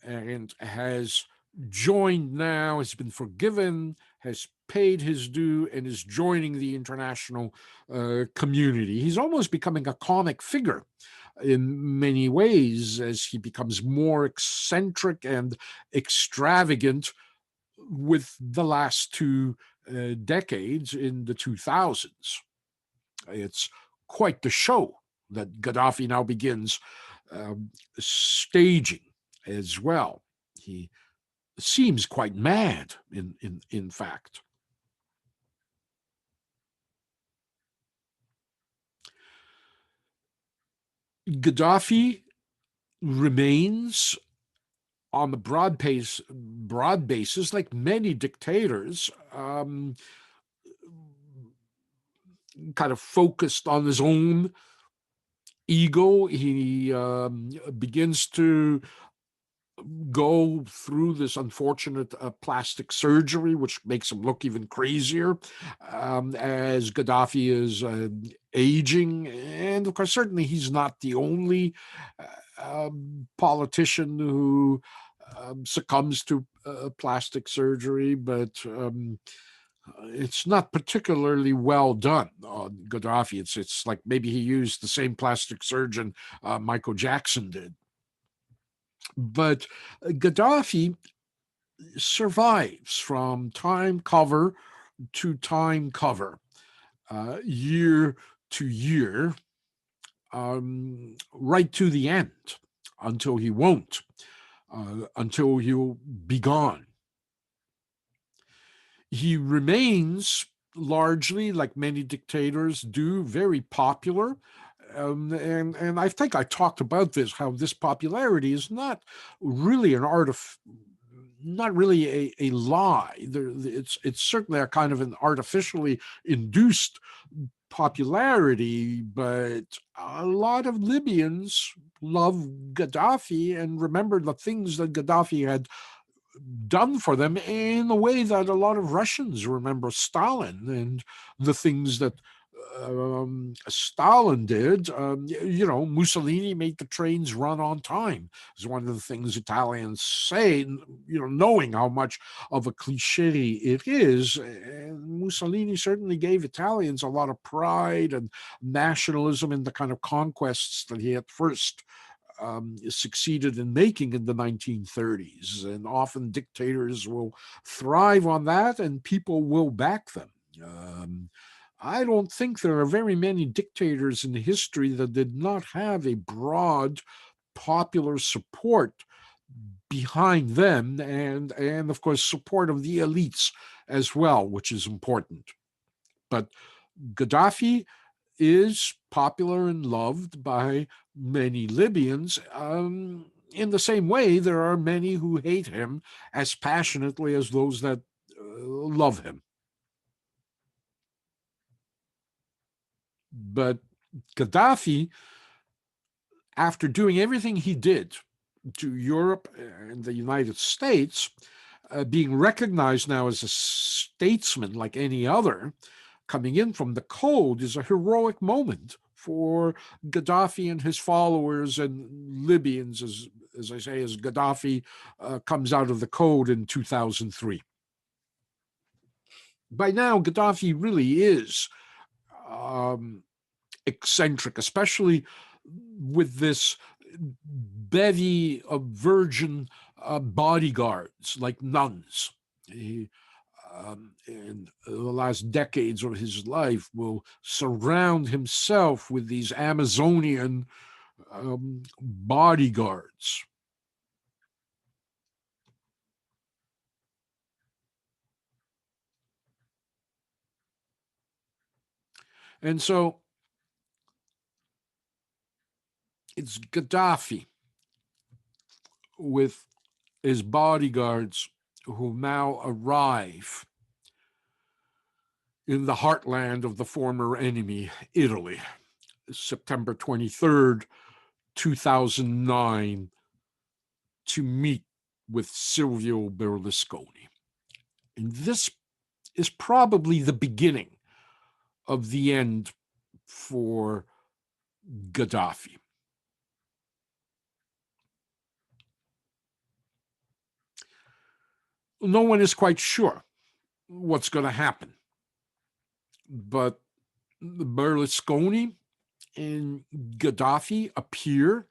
and has joined now, has been forgiven, has paid his due, and is joining the international community. He's almost becoming a comic figure in many ways as he becomes more eccentric and extravagant with the last two decades in the 2000s. It's quite the show that Gaddafi now begins staging as well. He seems quite mad, in fact. Gaddafi remains on the broad basis, like many dictators, kind of focused on his own ego. He begins to go through this unfortunate plastic surgery, which makes him look even crazier as Gaddafi is aging. And of course, certainly he's not the only politician who succumbs to plastic surgery, but it's not particularly well done on Gaddafi. It's like maybe he used the same plastic surgeon Michael Jackson did. But Gaddafi survives from time cover to time cover, year to year, right to the end, until he won't, until he'll be gone. He remains largely, like many dictators do, very popular. And I think I talked about this, how this popularity is not really not really a lie. It's certainly a kind of an artificially induced popularity, but a lot of Libyans love Gaddafi and remember the things that Gaddafi had done for them in the way that a lot of Russians remember Stalin and the things that Stalin did. Mussolini made the trains run on time. Is one of the things Italians say, knowing how much of a cliche it is. And Mussolini certainly gave Italians a lot of pride and nationalism in the kind of conquests that he at first succeeded in making in the 1930s. And often dictators will thrive on that and people will back them. I don't think there are very many dictators in history that did not have a broad popular support behind them, and of course support of the elites as well, which is important. But Gaddafi is popular and loved by many Libyans. In the same way, there are many who hate him as passionately as those that love him. But Gaddafi, after doing everything he did to Europe and the United States, being recognized now as a statesman like any other, coming in from the cold is a heroic moment for Gaddafi and his followers and Libyans, as I say, as Gaddafi comes out of the cold in 2003. By now, Gaddafi really is um, eccentric, especially with this bevy of virgin bodyguards like nuns. He, in the last decades of his life, will surround himself with these Amazonian bodyguards. And so it's Gaddafi with his bodyguards who now arrive in the heartland of the former enemy, Italy, September 23rd, 2009, to meet with Silvio Berlusconi. And this is probably the beginning of the end for Gaddafi. No one is quite sure what's going to happen, but Berlusconi and Gaddafi appear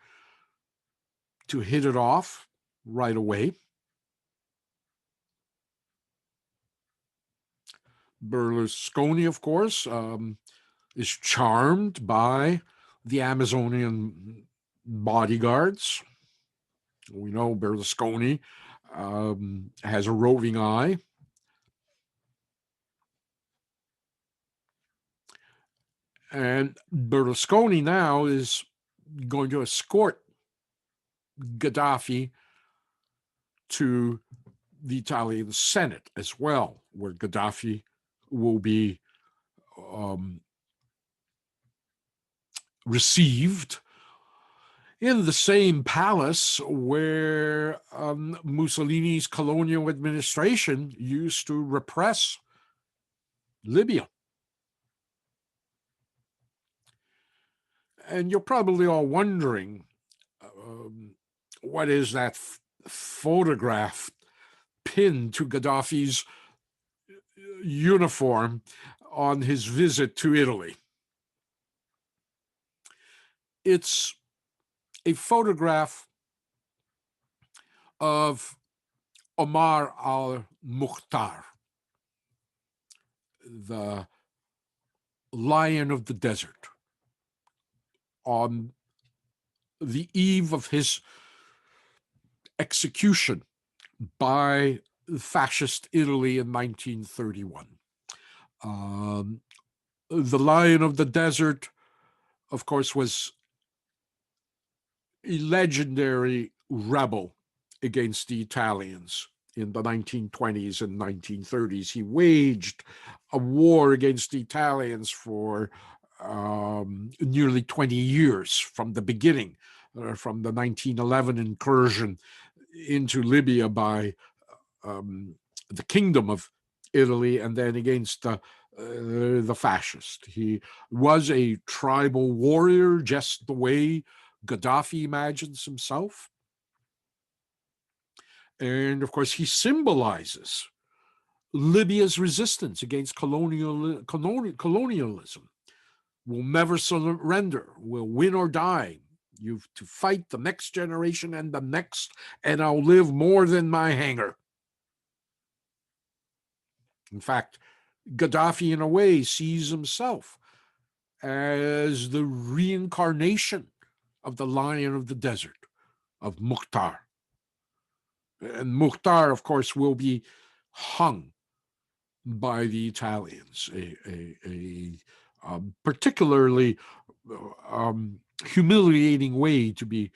to hit it off right away. Berlusconi, of course, is charmed by the Amazonian bodyguards. We know Berlusconi has a roving eye. And Berlusconi now is going to escort Gaddafi to the Italian Senate as well, where Gaddafi will be received in the same palace where Mussolini's colonial administration used to repress Libya. And you're probably all wondering, what is that photograph pinned to Gaddafi's uniform on his visit to Italy? It's a photograph of Omar al-Mukhtar, the lion of the desert, on the eve of his execution by fascist Italy in 1931. The lion of the desert of course, was a legendary rebel against the Italians in the 1920s and 1930s. He waged a war against the Italians for nearly 20 years from the beginning, from the 1911 incursion into Libya by the Kingdom of Italy, and then against the fascist. He was a tribal warrior, just the way Gaddafi imagines himself. And of course, he symbolizes Libya's resistance against colonialism. We'll never surrender. We'll win or die. You've to fight the next generation and the next, and I'll live more than my hangar. In fact, Gaddafi, in a way, sees himself as the reincarnation of the lion of the desert, of Mukhtar. And Mukhtar, of course, will be hung by the Italians, a particularly humiliating way to be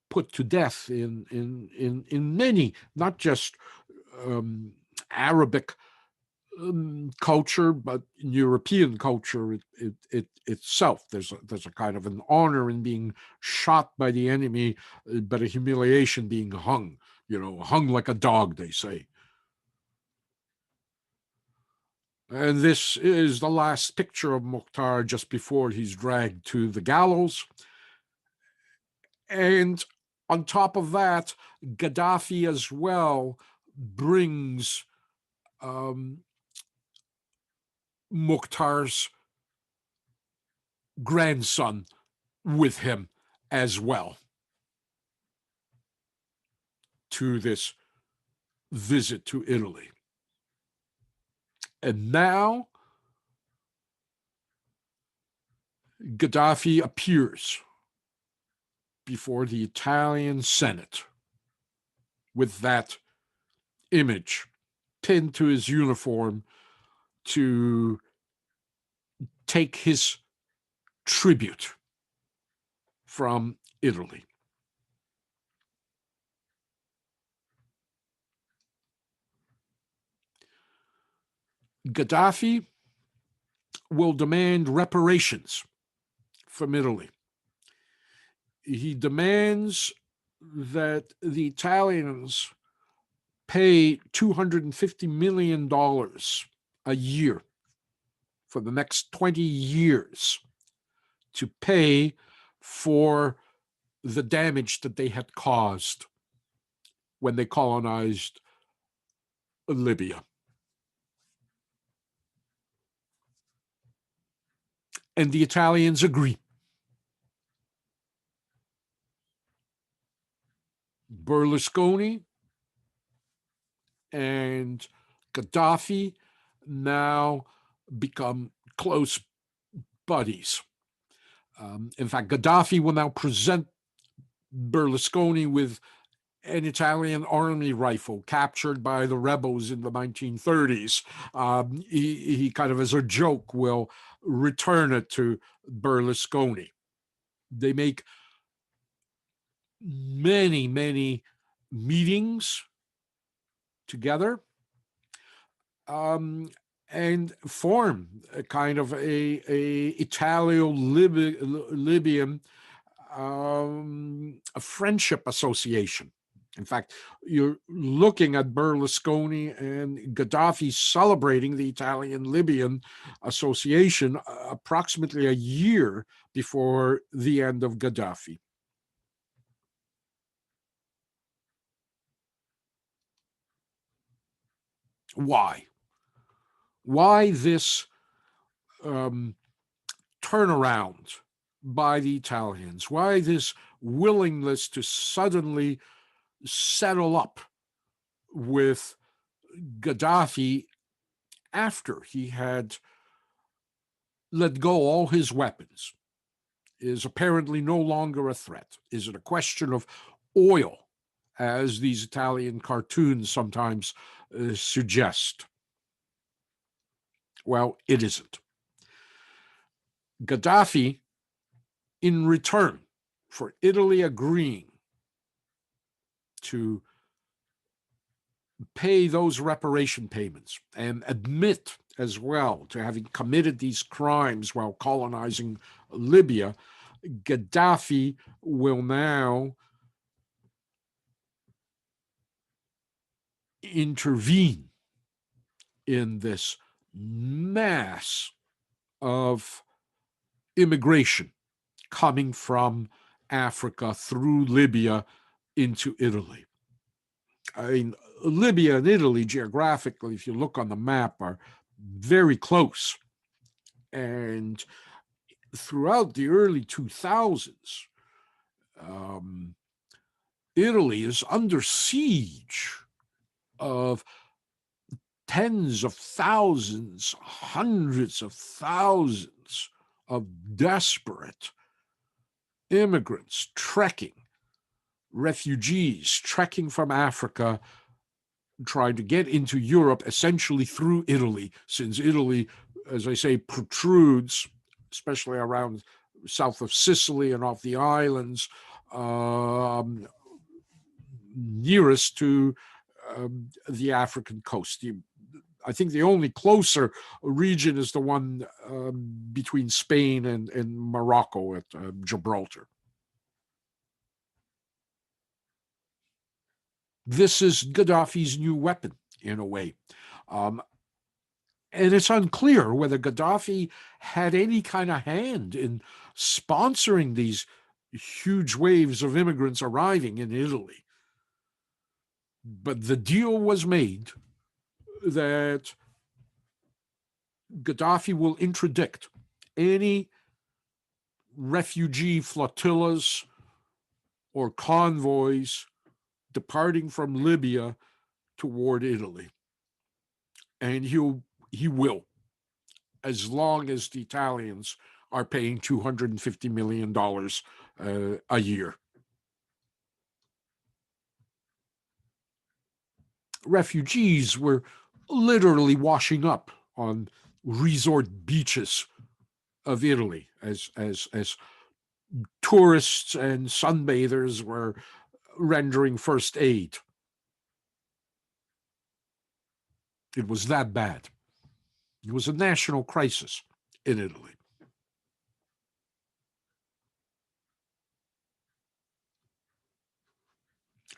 put to death in many, not just Arabic culture, but in European culture itself. There's a kind of an honor in being shot by the enemy, but a humiliation being hung, hung like a dog, they say. And this is the last picture of Mukhtar just before he's dragged to the gallows. And on top of that, Gaddafi as well brings Mukhtar's grandson with him as well to this visit to Italy. And now Gaddafi appears before the Italian Senate with that image pinned to his uniform to take his tribute from Italy. Gaddafi will demand reparations from Italy. He demands that the Italians pay $250 million a year for the next 20 years to pay for the damage that they had caused when they colonized Libya. And the Italians agree. Berlusconi and Gaddafi now become close buddies. In fact, Gaddafi will now present Berlusconi with an Italian army rifle captured by the rebels in the 1930s. He kind of, as a joke, will return it to Berlusconi. They make many, many meetings together and form a kind of a Italo-Libyan a friendship association. In fact, you're looking at Berlusconi and Gaddafi celebrating the Italian-Libyan association approximately a year before the end of Gaddafi. Why? Why this turnaround by the Italians? Why this willingness to suddenly settle up with Gaddafi after he had let go all his weapons? Is apparently no longer a threat. Is it a question of oil, as these Italian cartoons sometimes suggest? Well, it isn't. Gaddafi in return for Italy agreeing to pay those reparation payments and admit as well to having committed these crimes while colonizing Libya, Gaddafi will now intervene in this mass of immigration coming from Africa through Libya into Italy. I mean, Libya and Italy, geographically, if you look on the map, are very close. And throughout the early 2000s, um, Italy is under siege of tens of thousands, hundreds of thousands of desperate immigrants trekking, refugees trekking from Africa, trying to get into Europe essentially through Italy, since Italy, as I say, protrudes, especially around south of Sicily and off the islands, nearest to the African coast. I think the only closer region is the one between Spain and Morocco at Gibraltar. This is Gaddafi's new weapon, in a way. Um, and it's unclear whether Gaddafi had any kind of hand in sponsoring these huge waves of immigrants arriving in Italy. But the deal was made that Gaddafi will interdict any refugee flotillas or convoys departing from Libya toward Italy. And he will, as long as the Italians are paying $250 million a year. Refugees were literally washing up on resort beaches of Italy as tourists and sunbathers were rendering first aid. It was that bad. It was a national crisis in Italy.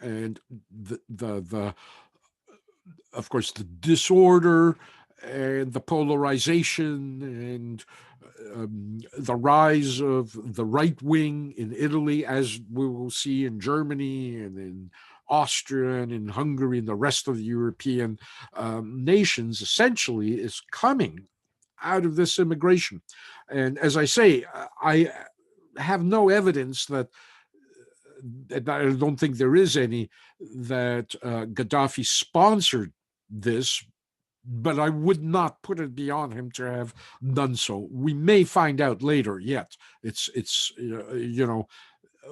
And the of course, the disorder and the polarization and the rise of the right wing in Italy, as we will see in Germany and in Austria and in Hungary and the rest of the European nations, essentially is coming out of this immigration. And as I say, I have no evidence that, and I don't think there is any, that Gaddafi sponsored this, but I would not put it beyond him to have done so. We may find out later yet. It's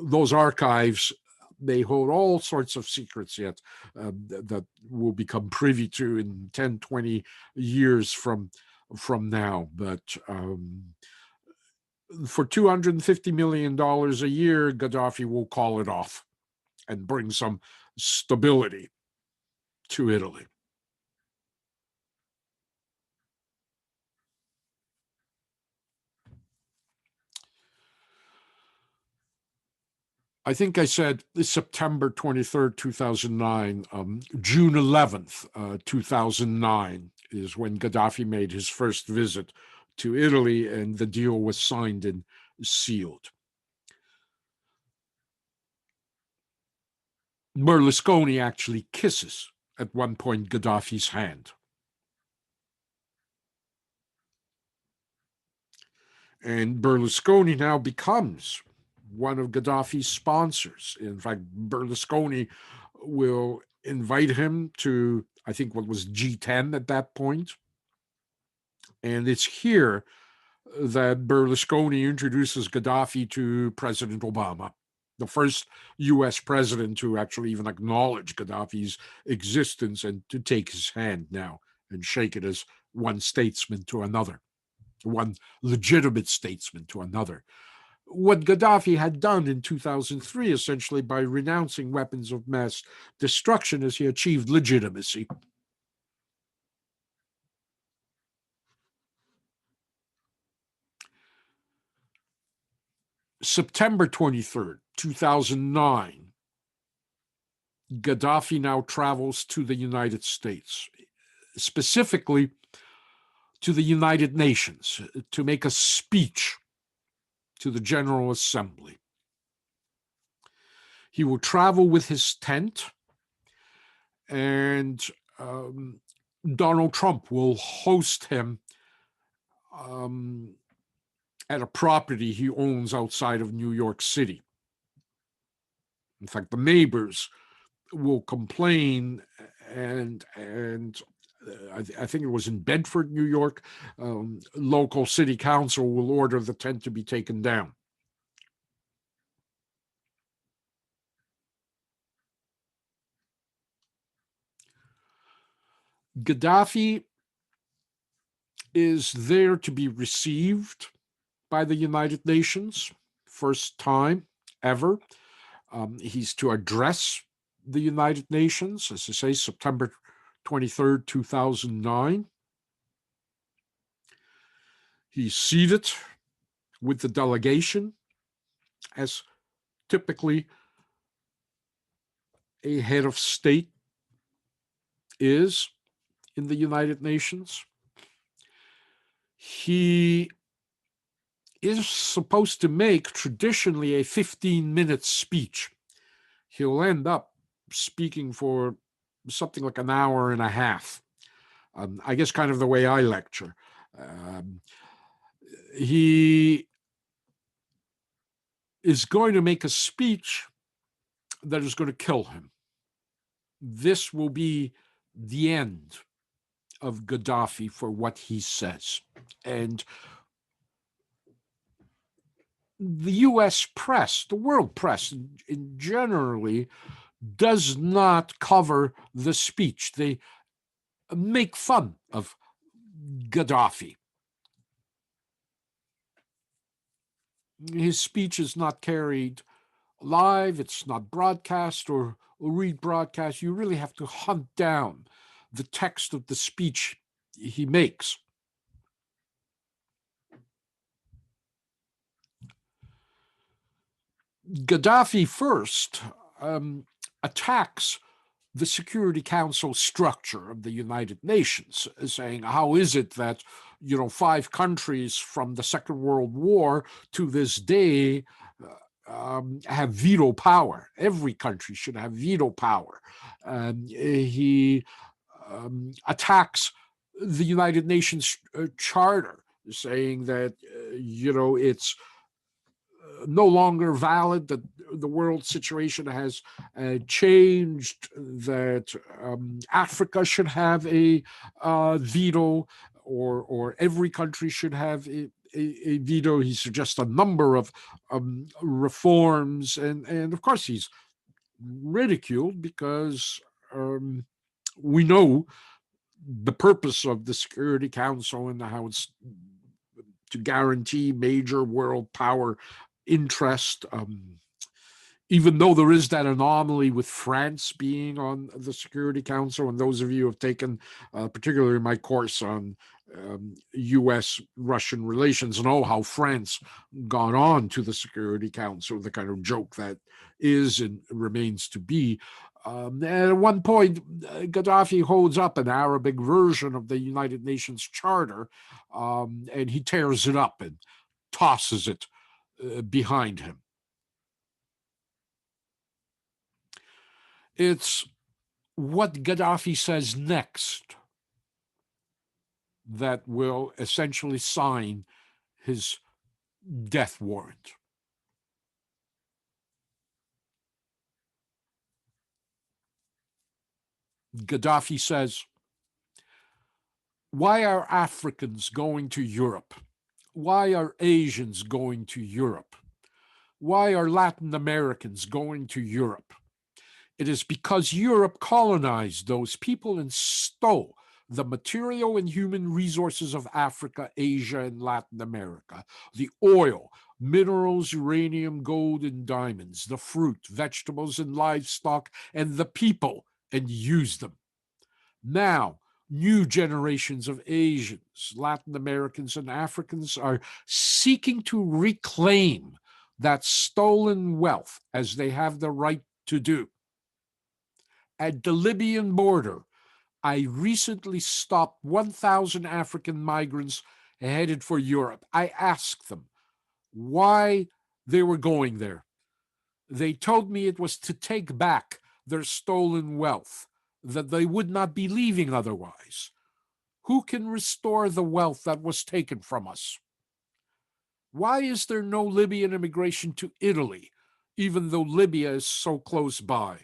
those archives, they hold all sorts of secrets yet that we'll become privy to in 10, 20 years from now. But for $250 million a year, Gaddafi will call it off and bring some stability to Italy. I think I said September 23rd, 2009. June 11th, 2009 is when Gaddafi made his first visit to Italy and the deal was signed and sealed. Berlusconi actually kisses at one point Gaddafi's hand. And Berlusconi now becomes one of Gaddafi's sponsors. In fact, Berlusconi will invite him to, I think, what was G10 at that point. And it's here that Berlusconi introduces Gaddafi to President Obama, the first US president to actually even acknowledge Gaddafi's existence and to take his hand now and shake it as one statesman to another, one legitimate statesman to another. what Gaddafi had done in 2003, essentially by renouncing weapons of mass destruction as he achieved legitimacy. September 23rd, 2009, Gaddafi now travels to the United States, specifically to the United Nations, to make a speech to the General Assembly. He will travel with his tent, and Donald Trump will host him at a property he owns outside of New York City. In fact, the neighbors will complain, and I think it was in Bedford, New York, local city council will order the tent to be taken down. Gaddafi is there to be received by the United Nations, first time ever. He's to address the United Nations, as I say, September 23rd, 2009. He's seated with the delegation, as typically a head of state is in the United Nations. He is supposed to make traditionally a 15-minute speech. He'll end up speaking for something like an hour and a half. I guess kind of the way I lecture. He is going to make a speech that is going to kill him. This will be the end of Gaddafi for what he says. And the US press, the world press generally, does not cover the speech. They make fun of Gaddafi. His speech is not carried live, it's not broadcast or rebroadcast. You really have to hunt down the text of the speech he makes. Gaddafi first attacks the Security Council structure of the United Nations, saying, how is it that, 5 countries from the Second World War to this day have veto power? Every country should have veto power. He attacks the United Nations Charter, saying that, it's no longer valid, that the world situation has changed, that Africa should have a veto, or every country should have a veto. He suggests a number of reforms, and of course he's ridiculed because we know the purpose of the Security Council and how it's to guarantee major world power interest, even though there is that anomaly with France being on the Security Council. And those of you who have taken particularly my course on US-Russian relations know how France got on to the Security Council, the kind of joke that is and remains to be. At one point, Gaddafi holds up an Arabic version of the United Nations Charter, and he tears it up and tosses it behind him. It's what Gaddafi says next that will essentially sign his death warrant. Gaddafi says, why are Africans going to Europe? Why are Asians going to Europe? Why are Latin Americans going to Europe? It is because Europe colonized those people and stole the material and human resources of Africa, Asia, and Latin America, the oil, minerals, uranium, gold, and diamonds, the fruit, vegetables, and livestock, and the people, and use them. Now, new generations of Asians, Latin Americans, and Africans are seeking to reclaim that stolen wealth as they have the right to do. At the Libyan border, I recently stopped 1,000 African migrants headed for Europe. I asked them why they were going there. They told me it was to take back their stolen wealth, that they would not be leaving otherwise. Who can restore the wealth that was taken from us? Why is there no Libyan immigration to Italy, even though Libya is so close by?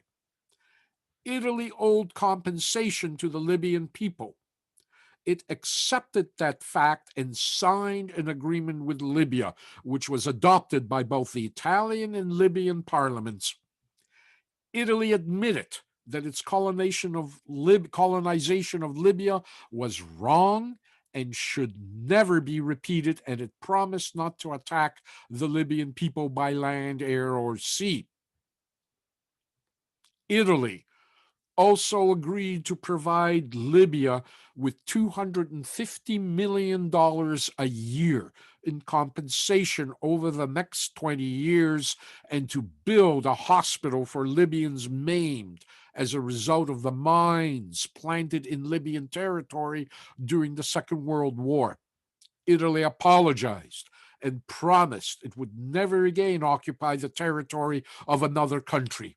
Italy owed compensation to the Libyan people. It accepted that fact and signed an agreement with Libya, which was adopted by both the Italian and Libyan parliaments. Italy admitted that its colonization of Libya was wrong and should never be repeated, and it promised not to attack the Libyan people by land, air, or sea. Italy also agreed to provide Libya with $250 million a year in compensation over the next 20 years and to build a hospital for Libyans maimed as a result of the mines planted in Libyan territory during the Second World War. Italy apologized and promised it would never again occupy the territory of another country.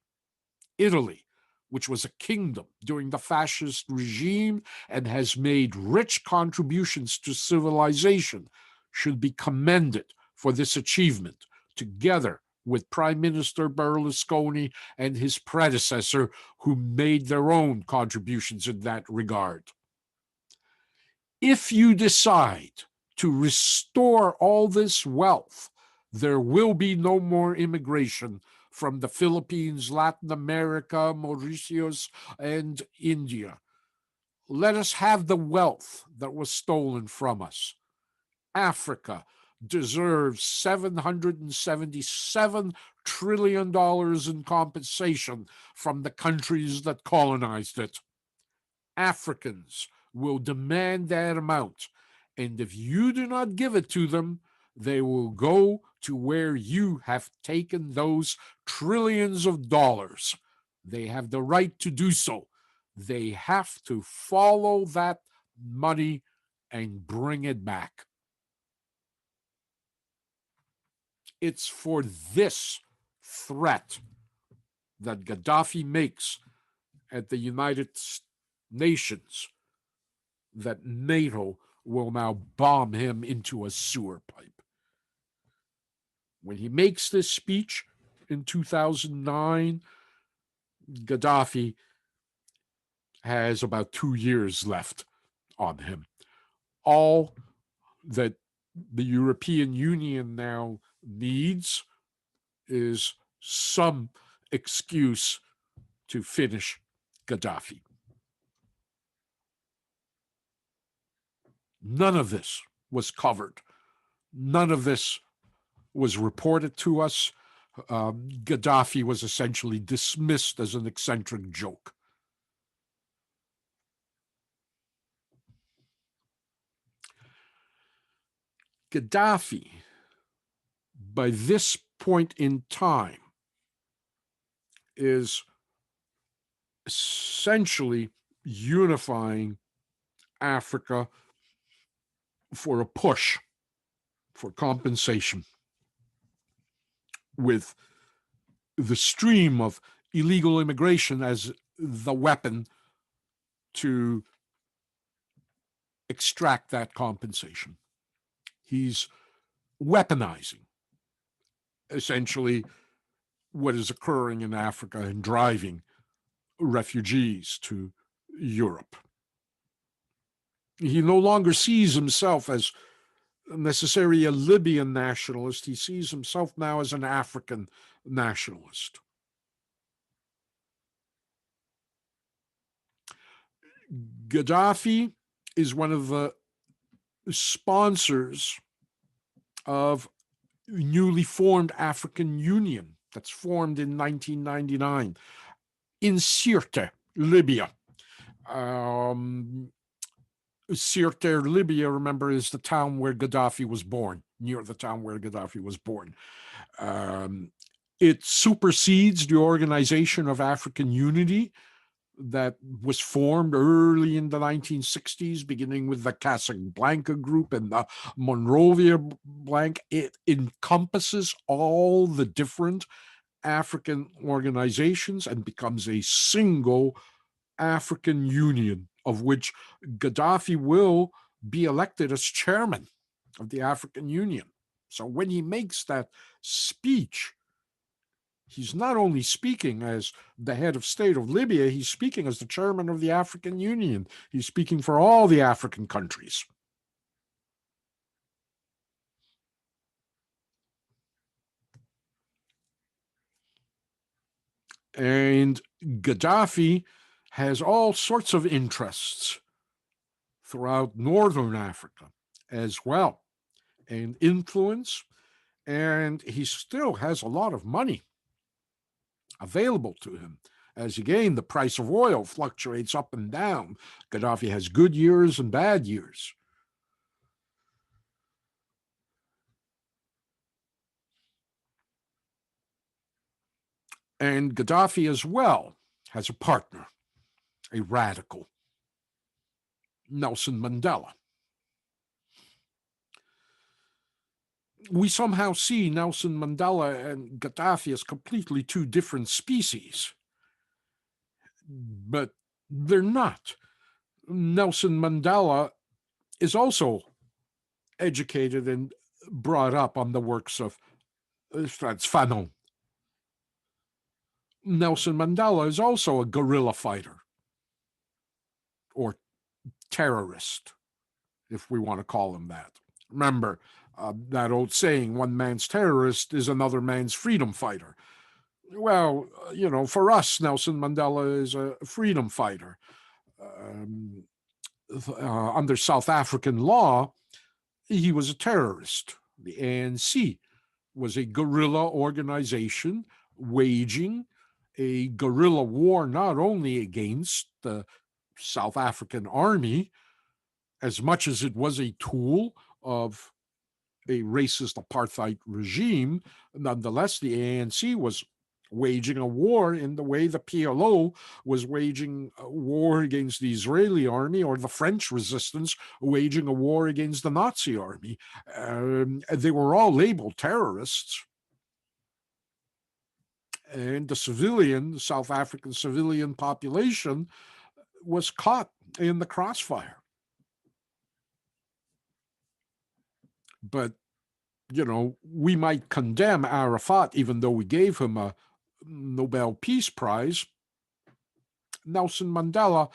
Italy, which was a kingdom during the fascist regime and has made rich contributions to civilization, should be commended for this achievement, together with Prime Minister Berlusconi and his predecessor, who made their own contributions in that regard. If you decide to restore all this wealth, there will be no more immigration from the Philippines, Latin America, Mauritius, and India. Let us have the wealth that was stolen from us. Africa deserves $777 trillion in compensation from the countries that colonized it. Africans will demand that amount, and if you do not give it to them, they will go to where you have taken those trillions of dollars. They have the right to do so. They have to follow that money and bring it back. It's for this threat that Gaddafi makes at the United Nations that NATO will now bomb him into a sewer pipe. When he makes this speech in 2009, Gaddafi has about 2 years left on him. All that the European Union now needs is some excuse to finish Gaddafi. None of this was covered. None of this was reported to us. Gaddafi was essentially dismissed as an eccentric joke. Gaddafi, by this point in time, is essentially unifying Africa for a push for compensation with the stream of illegal immigration as the weapon to extract that compensation. He's weaponizing essentially what is occurring in Africa and driving refugees to Europe. He no longer sees himself as necessarily a Libyan nationalist. He sees himself now as an African nationalist. Gaddafi is one of the sponsors of newly formed African Union that's formed in 1999 in Sirte, Libya. Um, Sirte, Libya, remember, is the town where Gaddafi was born, near the town where Gaddafi was born. Um, it supersedes the Organization of African Unity that was formed early in the 1960s, beginning with the Casablanca Group and the Monrovia Blank. It encompasses all the different African organizations and becomes a single African Union, of which Gaddafi will be elected as chairman of the African Union. So when he makes that speech, he's not only speaking as the head of state of Libya, he's speaking as the chairman of the African Union. He's speaking for all the African countries. And Gaddafi has all sorts of interests throughout northern Africa as well, and influence, and he still has a lot of money available to him. As again, the price of oil fluctuates up and down. Gaddafi has good years and bad years. And Gaddafi as well has a partner, a radical, Nelson Mandela. We somehow see Nelson Mandela and Gaddafi as completely two different species, but they're not. Nelson Mandela is also educated and brought up on the works of Frantz Fanon. Nelson Mandela is also a guerrilla fighter or terrorist, if we want to call him that. Remember that old saying, one man's terrorist is another man's freedom fighter. Well, for us, Nelson Mandela is a freedom fighter. Under South African law, he was a terrorist. The ANC was a guerrilla organization waging a guerrilla war not only against the South African army, as much as it was a tool of a racist apartheid regime, nonetheless, the ANC was waging a war in the way the PLO was waging a war against the Israeli army, or the French resistance waging a war against the Nazi army. They were all labeled terrorists. And the South African civilian population was caught in the crossfire. But, we might condemn Arafat, even though we gave him a Nobel Peace Prize. Nelson Mandela,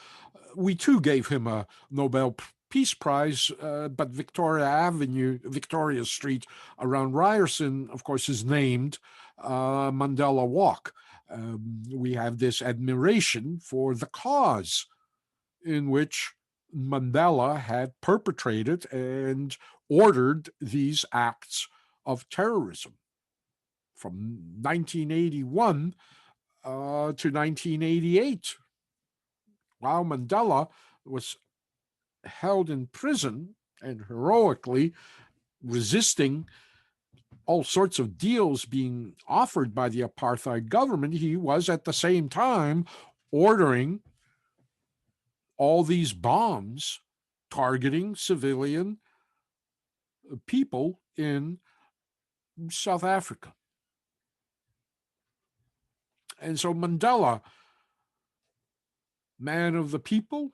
we too gave him a Nobel Peace Prize, but Victoria Street around Ryerson, of course, is named Mandela Walk. We have this admiration for the cause in which Mandela had perpetrated and ordered these acts of terrorism from 1981 to 1988. While Mandela was held in prison and heroically resisting all sorts of deals being offered by the apartheid government, he was at the same time ordering all these bombs targeting civilian people in South Africa. And so Mandela, man of the people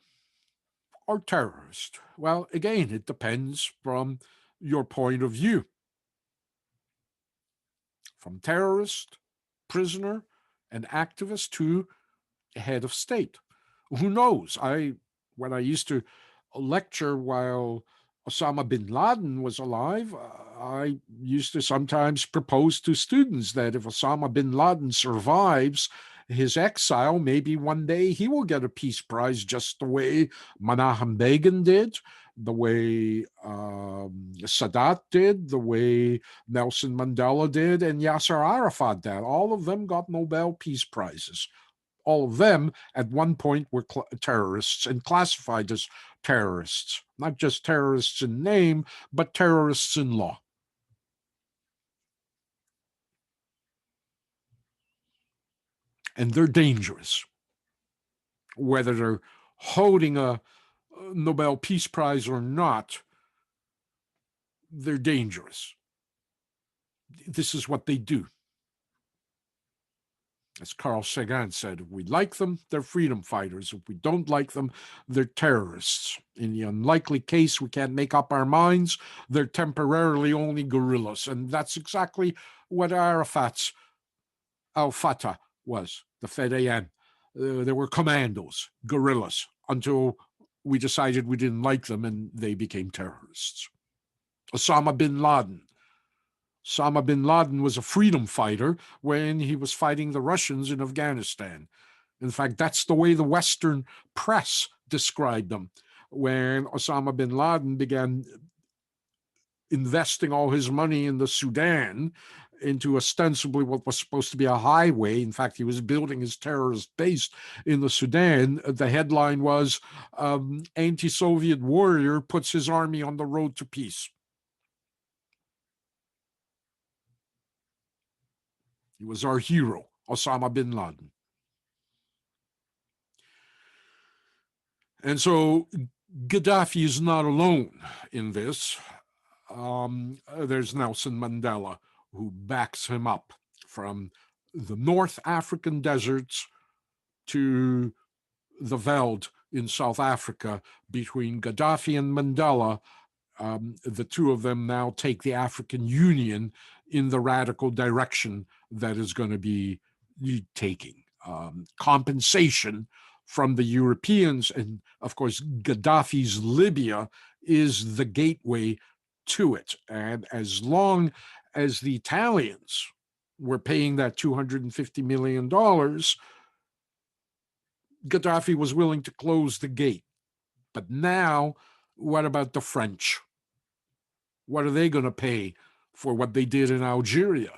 or terrorist? Well, again, it depends from your point of view. From terrorist, prisoner, and activist to head of state. Who knows? When I used to lecture while Osama bin Laden was alive, I used to sometimes propose to students that if Osama bin Laden survives his exile, maybe one day he will get a peace prize, just the way Menachem Begin did, the way Sadat did, the way Nelson Mandela did, and Yasser Arafat did. All of them got Nobel Peace Prizes. All of them at one point were terrorists and classified as terrorists, not just terrorists in name, but terrorists in law. And they're dangerous. Whether they're holding a Nobel Peace Prize or not, they're dangerous. This is what they do. As Carl Sagan said, if we like them, they're freedom fighters. If we don't like them, they're terrorists. In the unlikely case we can't make up our minds, they're temporarily only guerrillas. And that's exactly what Arafat's Al-Fatah was, the Fedayeen. They were commandos, guerrillas, until we decided we didn't like them and they became terrorists. Osama bin Laden. Osama bin Laden was a freedom fighter when he was fighting the Russians in Afghanistan. In fact, that's the way the Western press described them. When Osama bin Laden began investing all his money in the Sudan into ostensibly what was supposed to be a highway. In fact, he was building his terrorist base in the Sudan. The headline was, anti-Soviet warrior puts his army on the road to peace. He was our hero, Osama bin Laden. And so Gaddafi is not alone in this. There's Nelson Mandela, who backs him up from the North African deserts to the veld in South Africa. Between Gaddafi and Mandela, the two of them now take the African Union in the radical direction that is going to be taking. Compensation from the Europeans, and of course Gaddafi's Libya is the gateway to it. And as long as the Italians were paying that $250 million, Gaddafi was willing to close the gate. But now, what about the French? What are they going to pay for what they did in Algeria?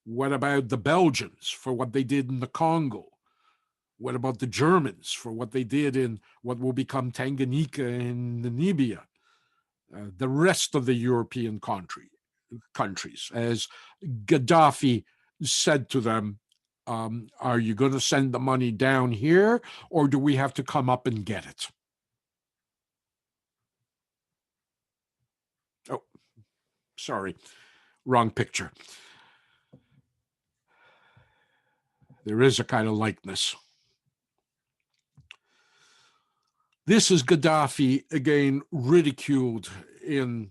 What about the Belgians for what they did in the Congo? What about the Germans for what they did in what will become Tanganyika in Namibia? The rest of the European countries, as Gaddafi said to them, are you going to send the money down here, or do we have to come up and get it? Oh, sorry, wrong picture. There is a kind of likeness. This is Gaddafi, again, ridiculed in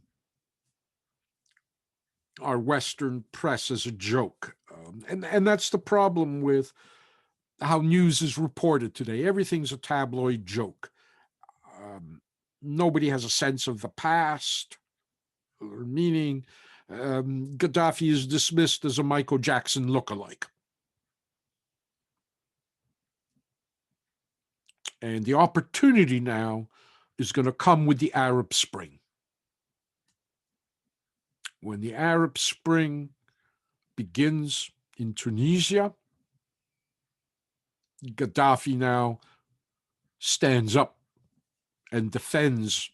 our Western press as a joke. And that's the problem with how news is reported today. Everything's a tabloid joke. Nobody has a sense of the past or meaning. Gaddafi is dismissed as a Michael Jackson lookalike. And the opportunity now is going to come with the Arab Spring. When the Arab Spring begins in Tunisia, Gaddafi now stands up and defends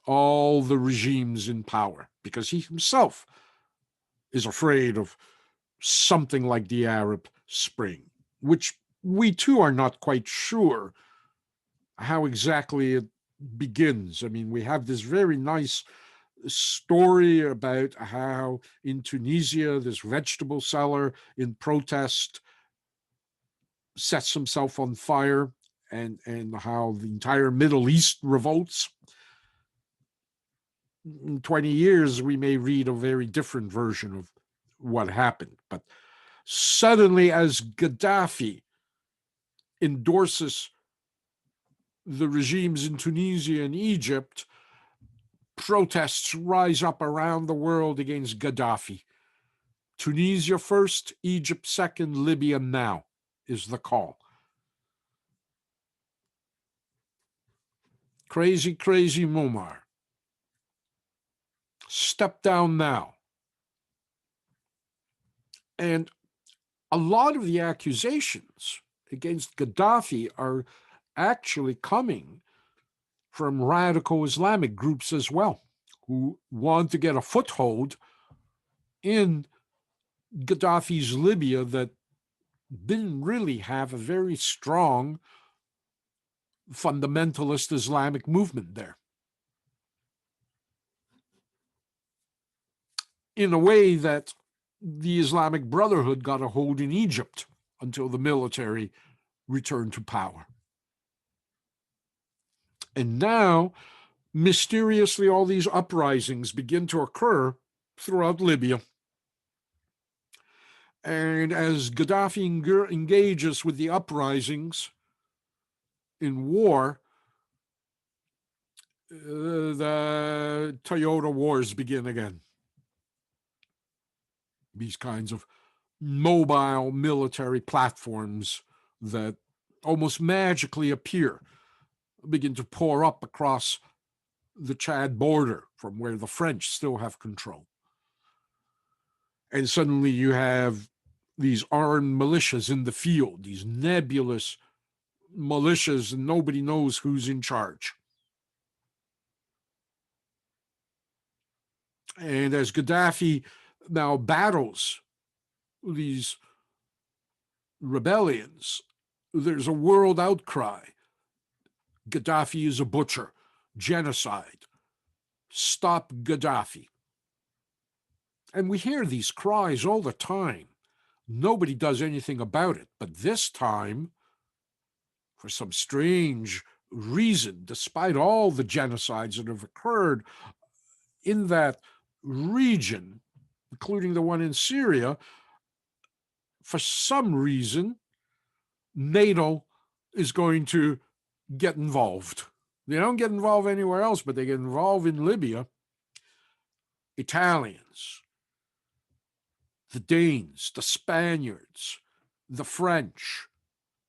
all the regimes in power because he himself is afraid of something like the Arab Spring, which we too are not quite sure how exactly it begins. I mean, we have this very nice story about how in Tunisia, this vegetable seller in protest sets himself on fire, and how the entire Middle East revolts. In 20 years, we may read a very different version of what happened. But suddenly, as Gaddafi endorses the regimes in Tunisia and Egypt, protests rise up around the world against Gaddafi. Tunisia first, Egypt second, Libya now. is the call. Crazy, crazy Muammar. Step down now. And a lot of the accusations against Gaddafi are actually coming from radical Islamic groups as well, who want to get a foothold in Gaddafi's Libya that didn't really have a very strong fundamentalist Islamic movement there. In a way that the Islamic Brotherhood got a hold in Egypt until the military returned to power. And now, mysteriously, all these uprisings begin to occur throughout Libya. And as Gaddafi engages with the uprisings in war, the Toyota Wars begin again. These kinds of mobile military platforms that almost magically appear, begin to pour up across the Chad border from where the French still have control. And suddenly you have these armed militias in the field, these nebulous militias, and nobody knows who's in charge. And as Gaddafi now battles these rebellions, there's a world outcry. Gaddafi is a butcher, genocide, stop Gaddafi. And we hear these cries all the time. Nobody does anything about it. But this time, for some strange reason, despite all the genocides that have occurred in that region, including the one in Syria, for some reason, NATO is going to get involved. They don't get involved anywhere else, but they get involved in Libya. Italians, the Danes, the Spaniards, the French,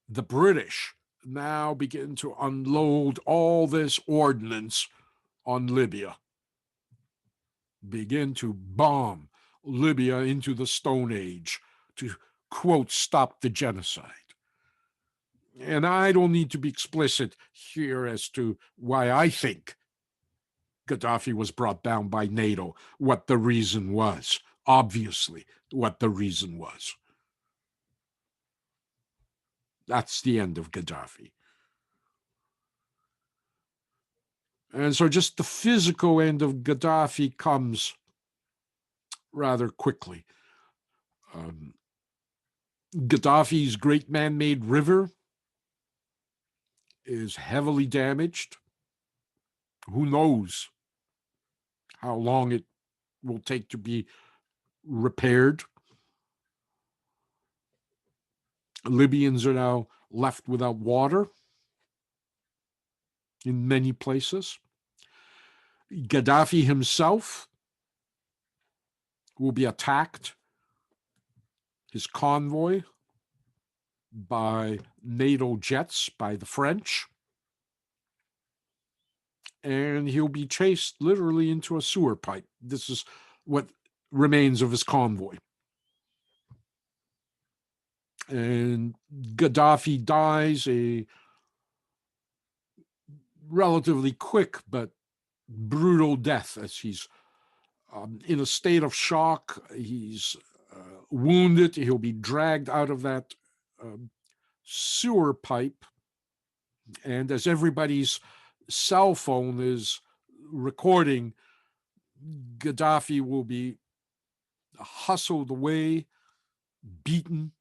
the British now begin to unload all this ordnance on Libya, begin to bomb Libya into the Stone Age to, quote, stop the genocide. And I don't need to be explicit here as to why I think Gaddafi was brought down by NATO, what the reason was. Obviously, what the reason was. That's the end of Gaddafi. And so just the physical end of Gaddafi comes rather quickly. Gaddafi's great man-made river is heavily damaged. Who knows how long it will take to be repaired. Libyans are now left without water in many places. Gaddafi himself will be attacked, his convoy, by NATO jets, by the French, and he'll be chased literally into a sewer pipe. This is what remains of his convoy. And Gaddafi dies a relatively quick but brutal death as he's in a state of shock. He's wounded. He'll be dragged out of that sewer pipe. And as everybody's cell phone is recording, Gaddafi will be hustled away, beaten,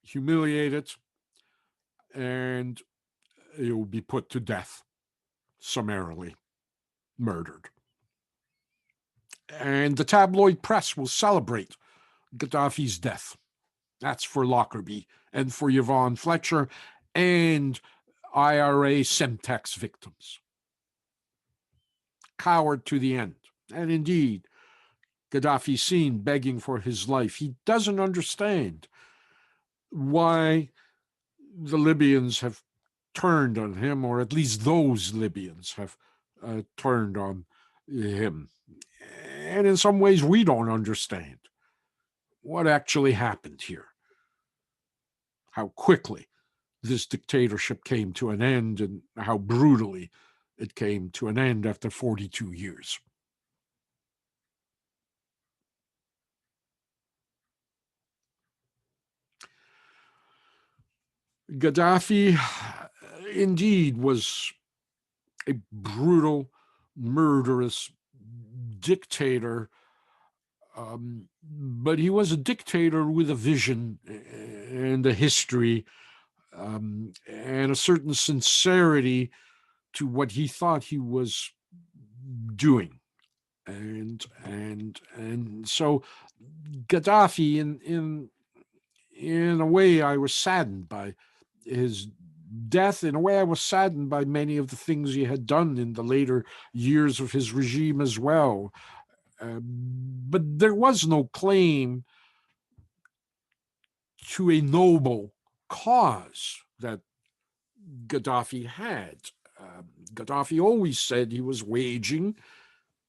humiliated, and he will be put to death, summarily murdered. And the tabloid press will celebrate Gaddafi's death. That's for Lockerbie and for Yvonne Fletcher and IRA Semtex victims. Coward to the end. And indeed, Gaddafi's seen begging for his life. He doesn't understand why the Libyans have turned on him, or at least those Libyans have turned on him. And in some ways, we don't understand what actually happened here, how quickly this dictatorship came to an end, and how brutally it came to an end after 42 years. Gaddafi indeed was a brutal, murderous dictator, but he was a dictator with a vision and a history, and a certain sincerity to what he thought he was doing. And so Gaddafi, in a way, I was saddened by his death. In a way, I was saddened by many of the things he had done in the later years of his regime as well. But there was no claim to a noble cause that Gaddafi had. Gaddafi always said he was waging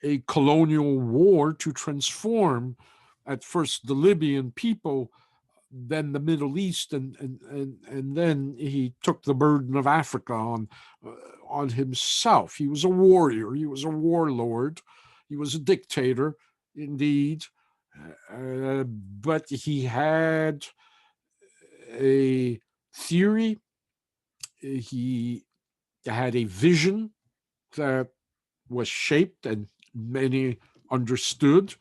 a colonial war to transform, at first, the Libyan people, then the Middle East, and then he took the burden of Africa on himself. He was a warrior. He was a warlord. He was a dictator, indeed, but he had a theory. He had a vision that was shaped and many understood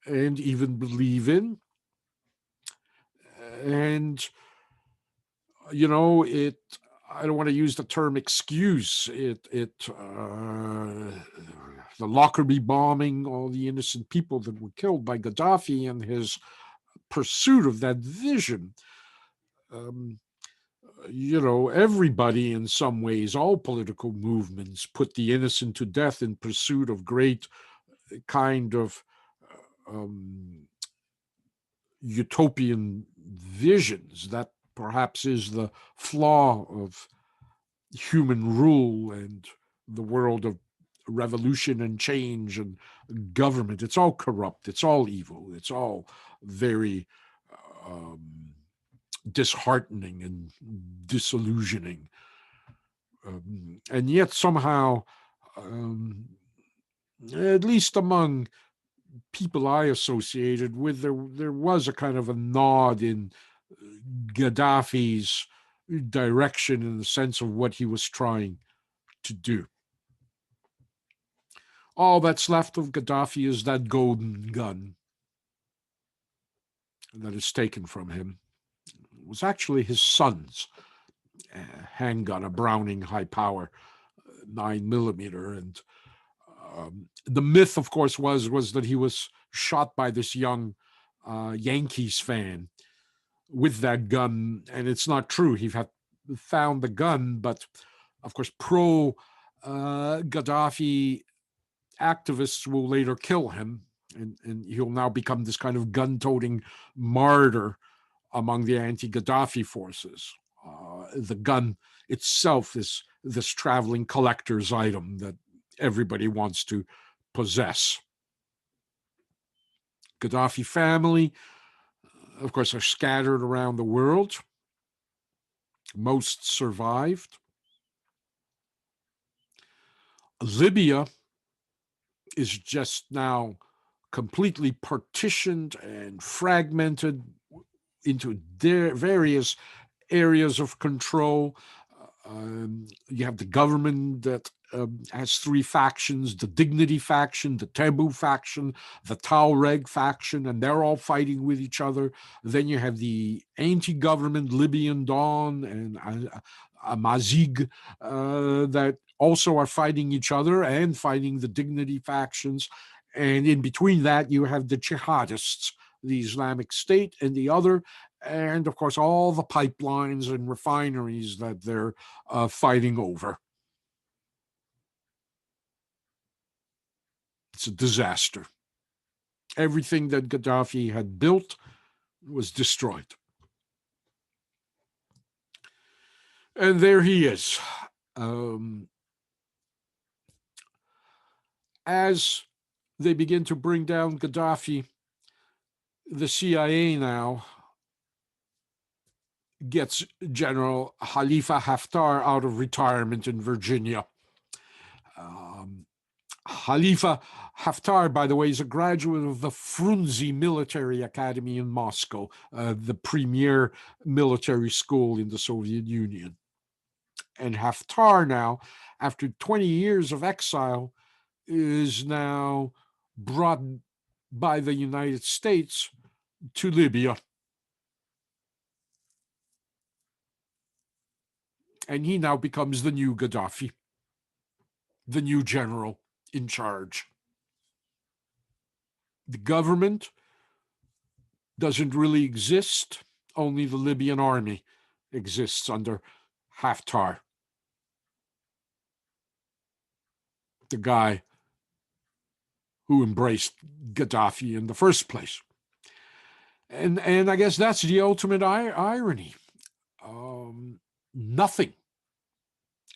and even believe in. And, it, I don't want to use the term excuse. The Lockerbie bombing, all the innocent people that were killed by Gaddafi and his pursuit of that vision. Everybody in some ways, all political movements put the innocent to death in pursuit of great kind of utopian visions. That perhaps is the flaw of human rule and the world of revolution and change and government. It's all corrupt. It's all evil. It's all very disheartening and disillusioning. And yet somehow, at least among people I associated with, there was a kind of a nod in Gaddafi's direction in the sense of what he was trying to do. All that's left of Gaddafi is that golden gun that is taken from him. It was actually his son's handgun, a Browning high power 9mm. And the myth, of course, was that he was shot by this young Yankees fan with that gun, and it's not true. He had found the gun, but of course, pro Gaddafi activists will later kill him, and he'll now become this kind of gun-toting martyr among the anti-Gaddafi forces. The gun itself is this traveling collector's item that everybody wants to possess. Gaddafi family, of course, are scattered around the world. Most survived. Libya is just now completely partitioned and fragmented into various areas of control. You have the government that has three factions: the Dignity faction, the Tebu faction, the Tuareg faction, and they're all fighting with each other. Then you have the anti-government Libyan Dawn and Amazigh that also are fighting each other and fighting the Dignity factions. And in between that, you have the jihadists, the Islamic State, and the other, and of course, all the pipelines and refineries that they're fighting over. It's a disaster. Everything that Gaddafi had built was destroyed. And there he is. Um, as they begin to bring down Gaddafi, the CIA now gets General Khalifa Haftar out of retirement in Virginia. Um, Khalifa Haftar, by the way, is a graduate of the Frunze Military Academy in Moscow, the premier military school in the Soviet Union. And Haftar now, after 20 years of exile, is now brought by the United States to Libya. And he now becomes the new Gaddafi, the new general in charge. The government doesn't really exist, only the Libyan army exists under Haftar, the guy who embraced Gaddafi in the first place. And I guess that's the ultimate irony. Nothing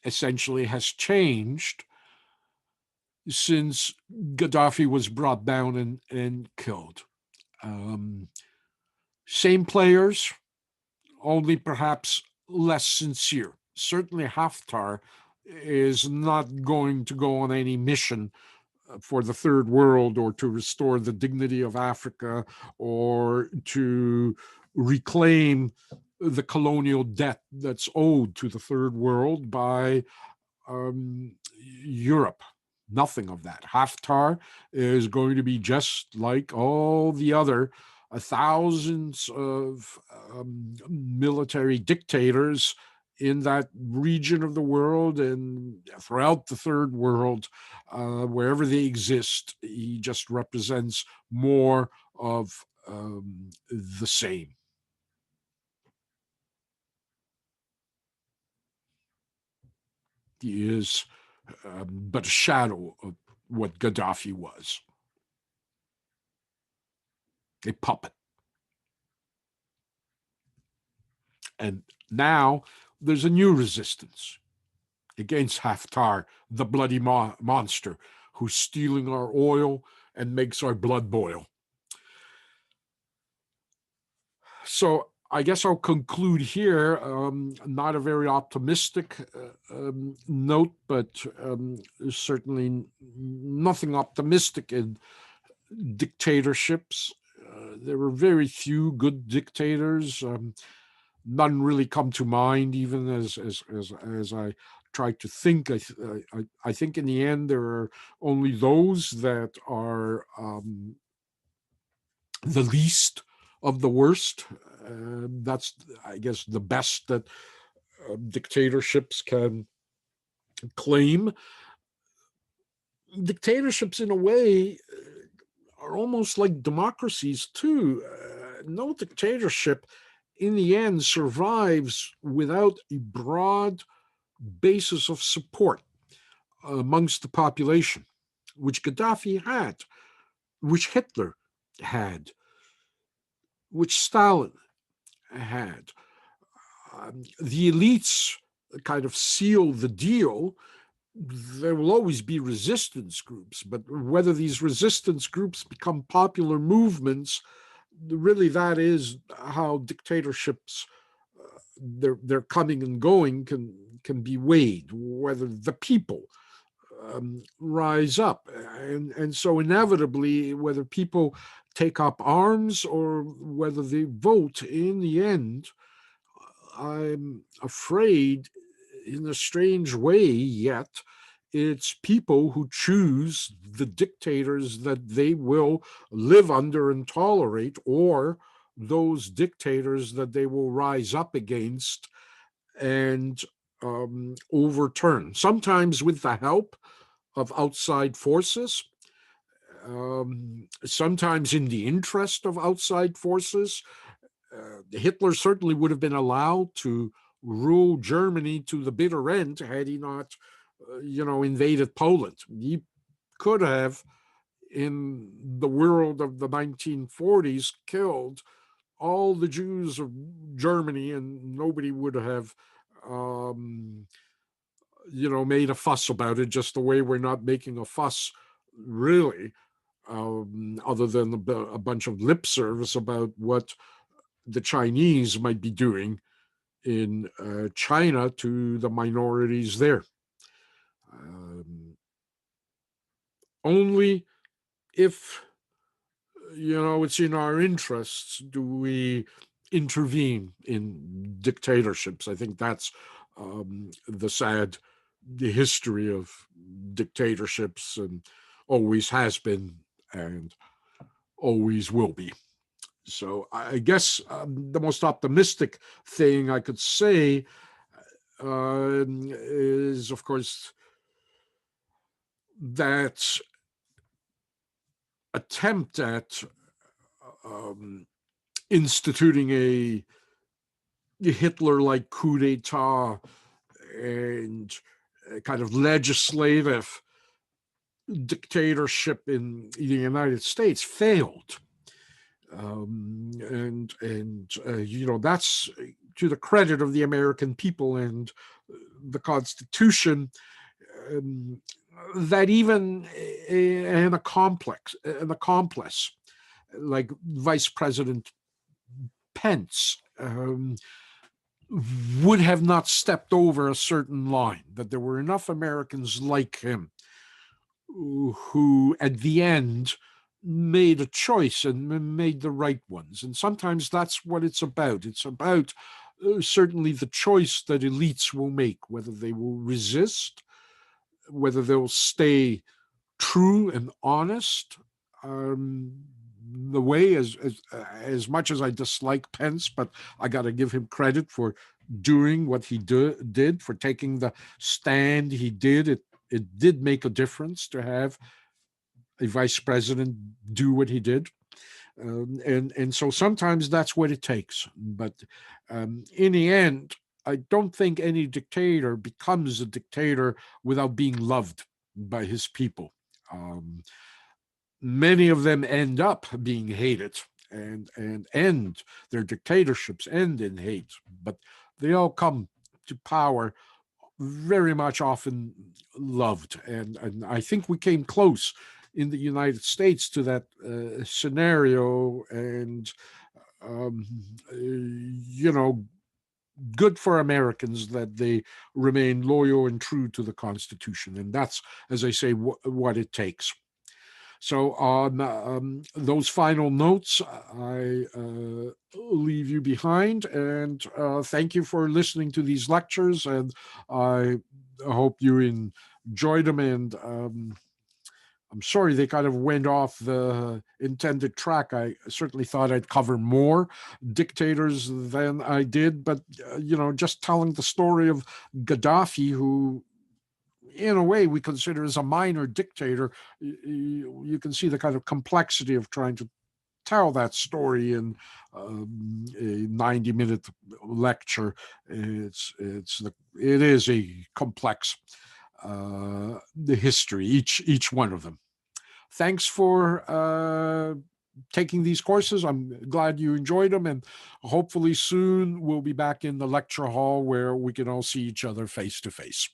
essentially has changed since Gaddafi was brought down and killed. Um, Same players, only perhaps less sincere. Certainly, Haftar is not going to go on any mission for the third world or to restore the dignity of Africa or to reclaim the colonial debt that's owed to the third world by Europe. Nothing of that. Haftar is going to be just like all the other thousands of military dictators in that region of the world and throughout the third world, wherever they exist. He just represents more of the same. He is but a shadow of what Gaddafi was, a puppet. And now there's a new resistance against Haftar, the bloody monster who's stealing our oil and makes our blood boil. So I guess I'll conclude here. Not a very optimistic note, but certainly nothing optimistic in dictatorships. There were very few good dictators. None really come to mind, even as I try to think. I think in the end there are only those that are the least of the worst. That's, I guess, the best that dictatorships can claim. Dictatorships, in a way, are almost like democracies too. No dictatorship, in the end, survives without a broad basis of support amongst the population, which Gaddafi had, which Hitler had, which Stalin had. The elites kind of seal the deal. There will always be resistance groups, but whether these resistance groups become popular movements, really that is how dictatorships, their coming and going can be weighed, whether the people rise up. And so inevitably, whether people take up arms or whether they vote, in the end, I'm afraid, in a strange way yet, it's people who choose the dictators that they will live under and tolerate, or those dictators that they will rise up against and overturn, sometimes with the help of outside forces, sometimes in the interest of outside forces. Hitler certainly would have been allowed to rule Germany to the bitter end had he not, invaded Poland. He could have, in the world of the 1940s, killed all the Jews of Germany, and nobody would have made a fuss about it, just the way we're not making a fuss, really, other than a bunch of lip service about what the Chinese might be doing in China to the minorities there. Only if it's in our interests do we intervene in dictatorships. I think that's the sad history of dictatorships, and always has been and always will be. So I guess the most optimistic thing I could say is, of course, that attempt at instituting a Hitler-like coup d'etat and a kind of legislative dictatorship in the United States failed. That's to the credit of the American people and the Constitution, that even an accomplice like Vice President Pence would have not stepped over a certain line, that there were enough Americans like him who, at the end, made a choice and made the right ones. And sometimes that's what it's about. It's about certainly the choice that elites will make, whether they will resist, whether they'll stay true and honest. The way, as much as I dislike Pence, but I got to give him credit for doing what he did, for taking the stand he did. It did make a difference to have a vice president do what he did. And so sometimes that's what it takes. But in the end, I don't think any dictator becomes a dictator without being loved by his people. Many of them end up being hated, and end their dictatorships end in hate, but they all come to power very much often loved. And I think we came close in the United States to that scenario, and good for Americans that they remain loyal and true to the Constitution. And that's, as I say, what it takes. So on those final notes, I leave you behind, and thank you for listening to these lectures, and I hope you enjoyed them. And I'm sorry they kind of went off the intended track. I certainly thought I'd cover more dictators than I did, but just telling the story of Gaddafi, who in a way we consider as a minor dictator, you can see the kind of complexity of trying to tell that story in a 90-minute lecture. It is a complex the history, each one of them. Thanks for taking these courses. I'm glad you enjoyed them, and hopefully soon we'll be back in the lecture hall where we can all see each other face to face.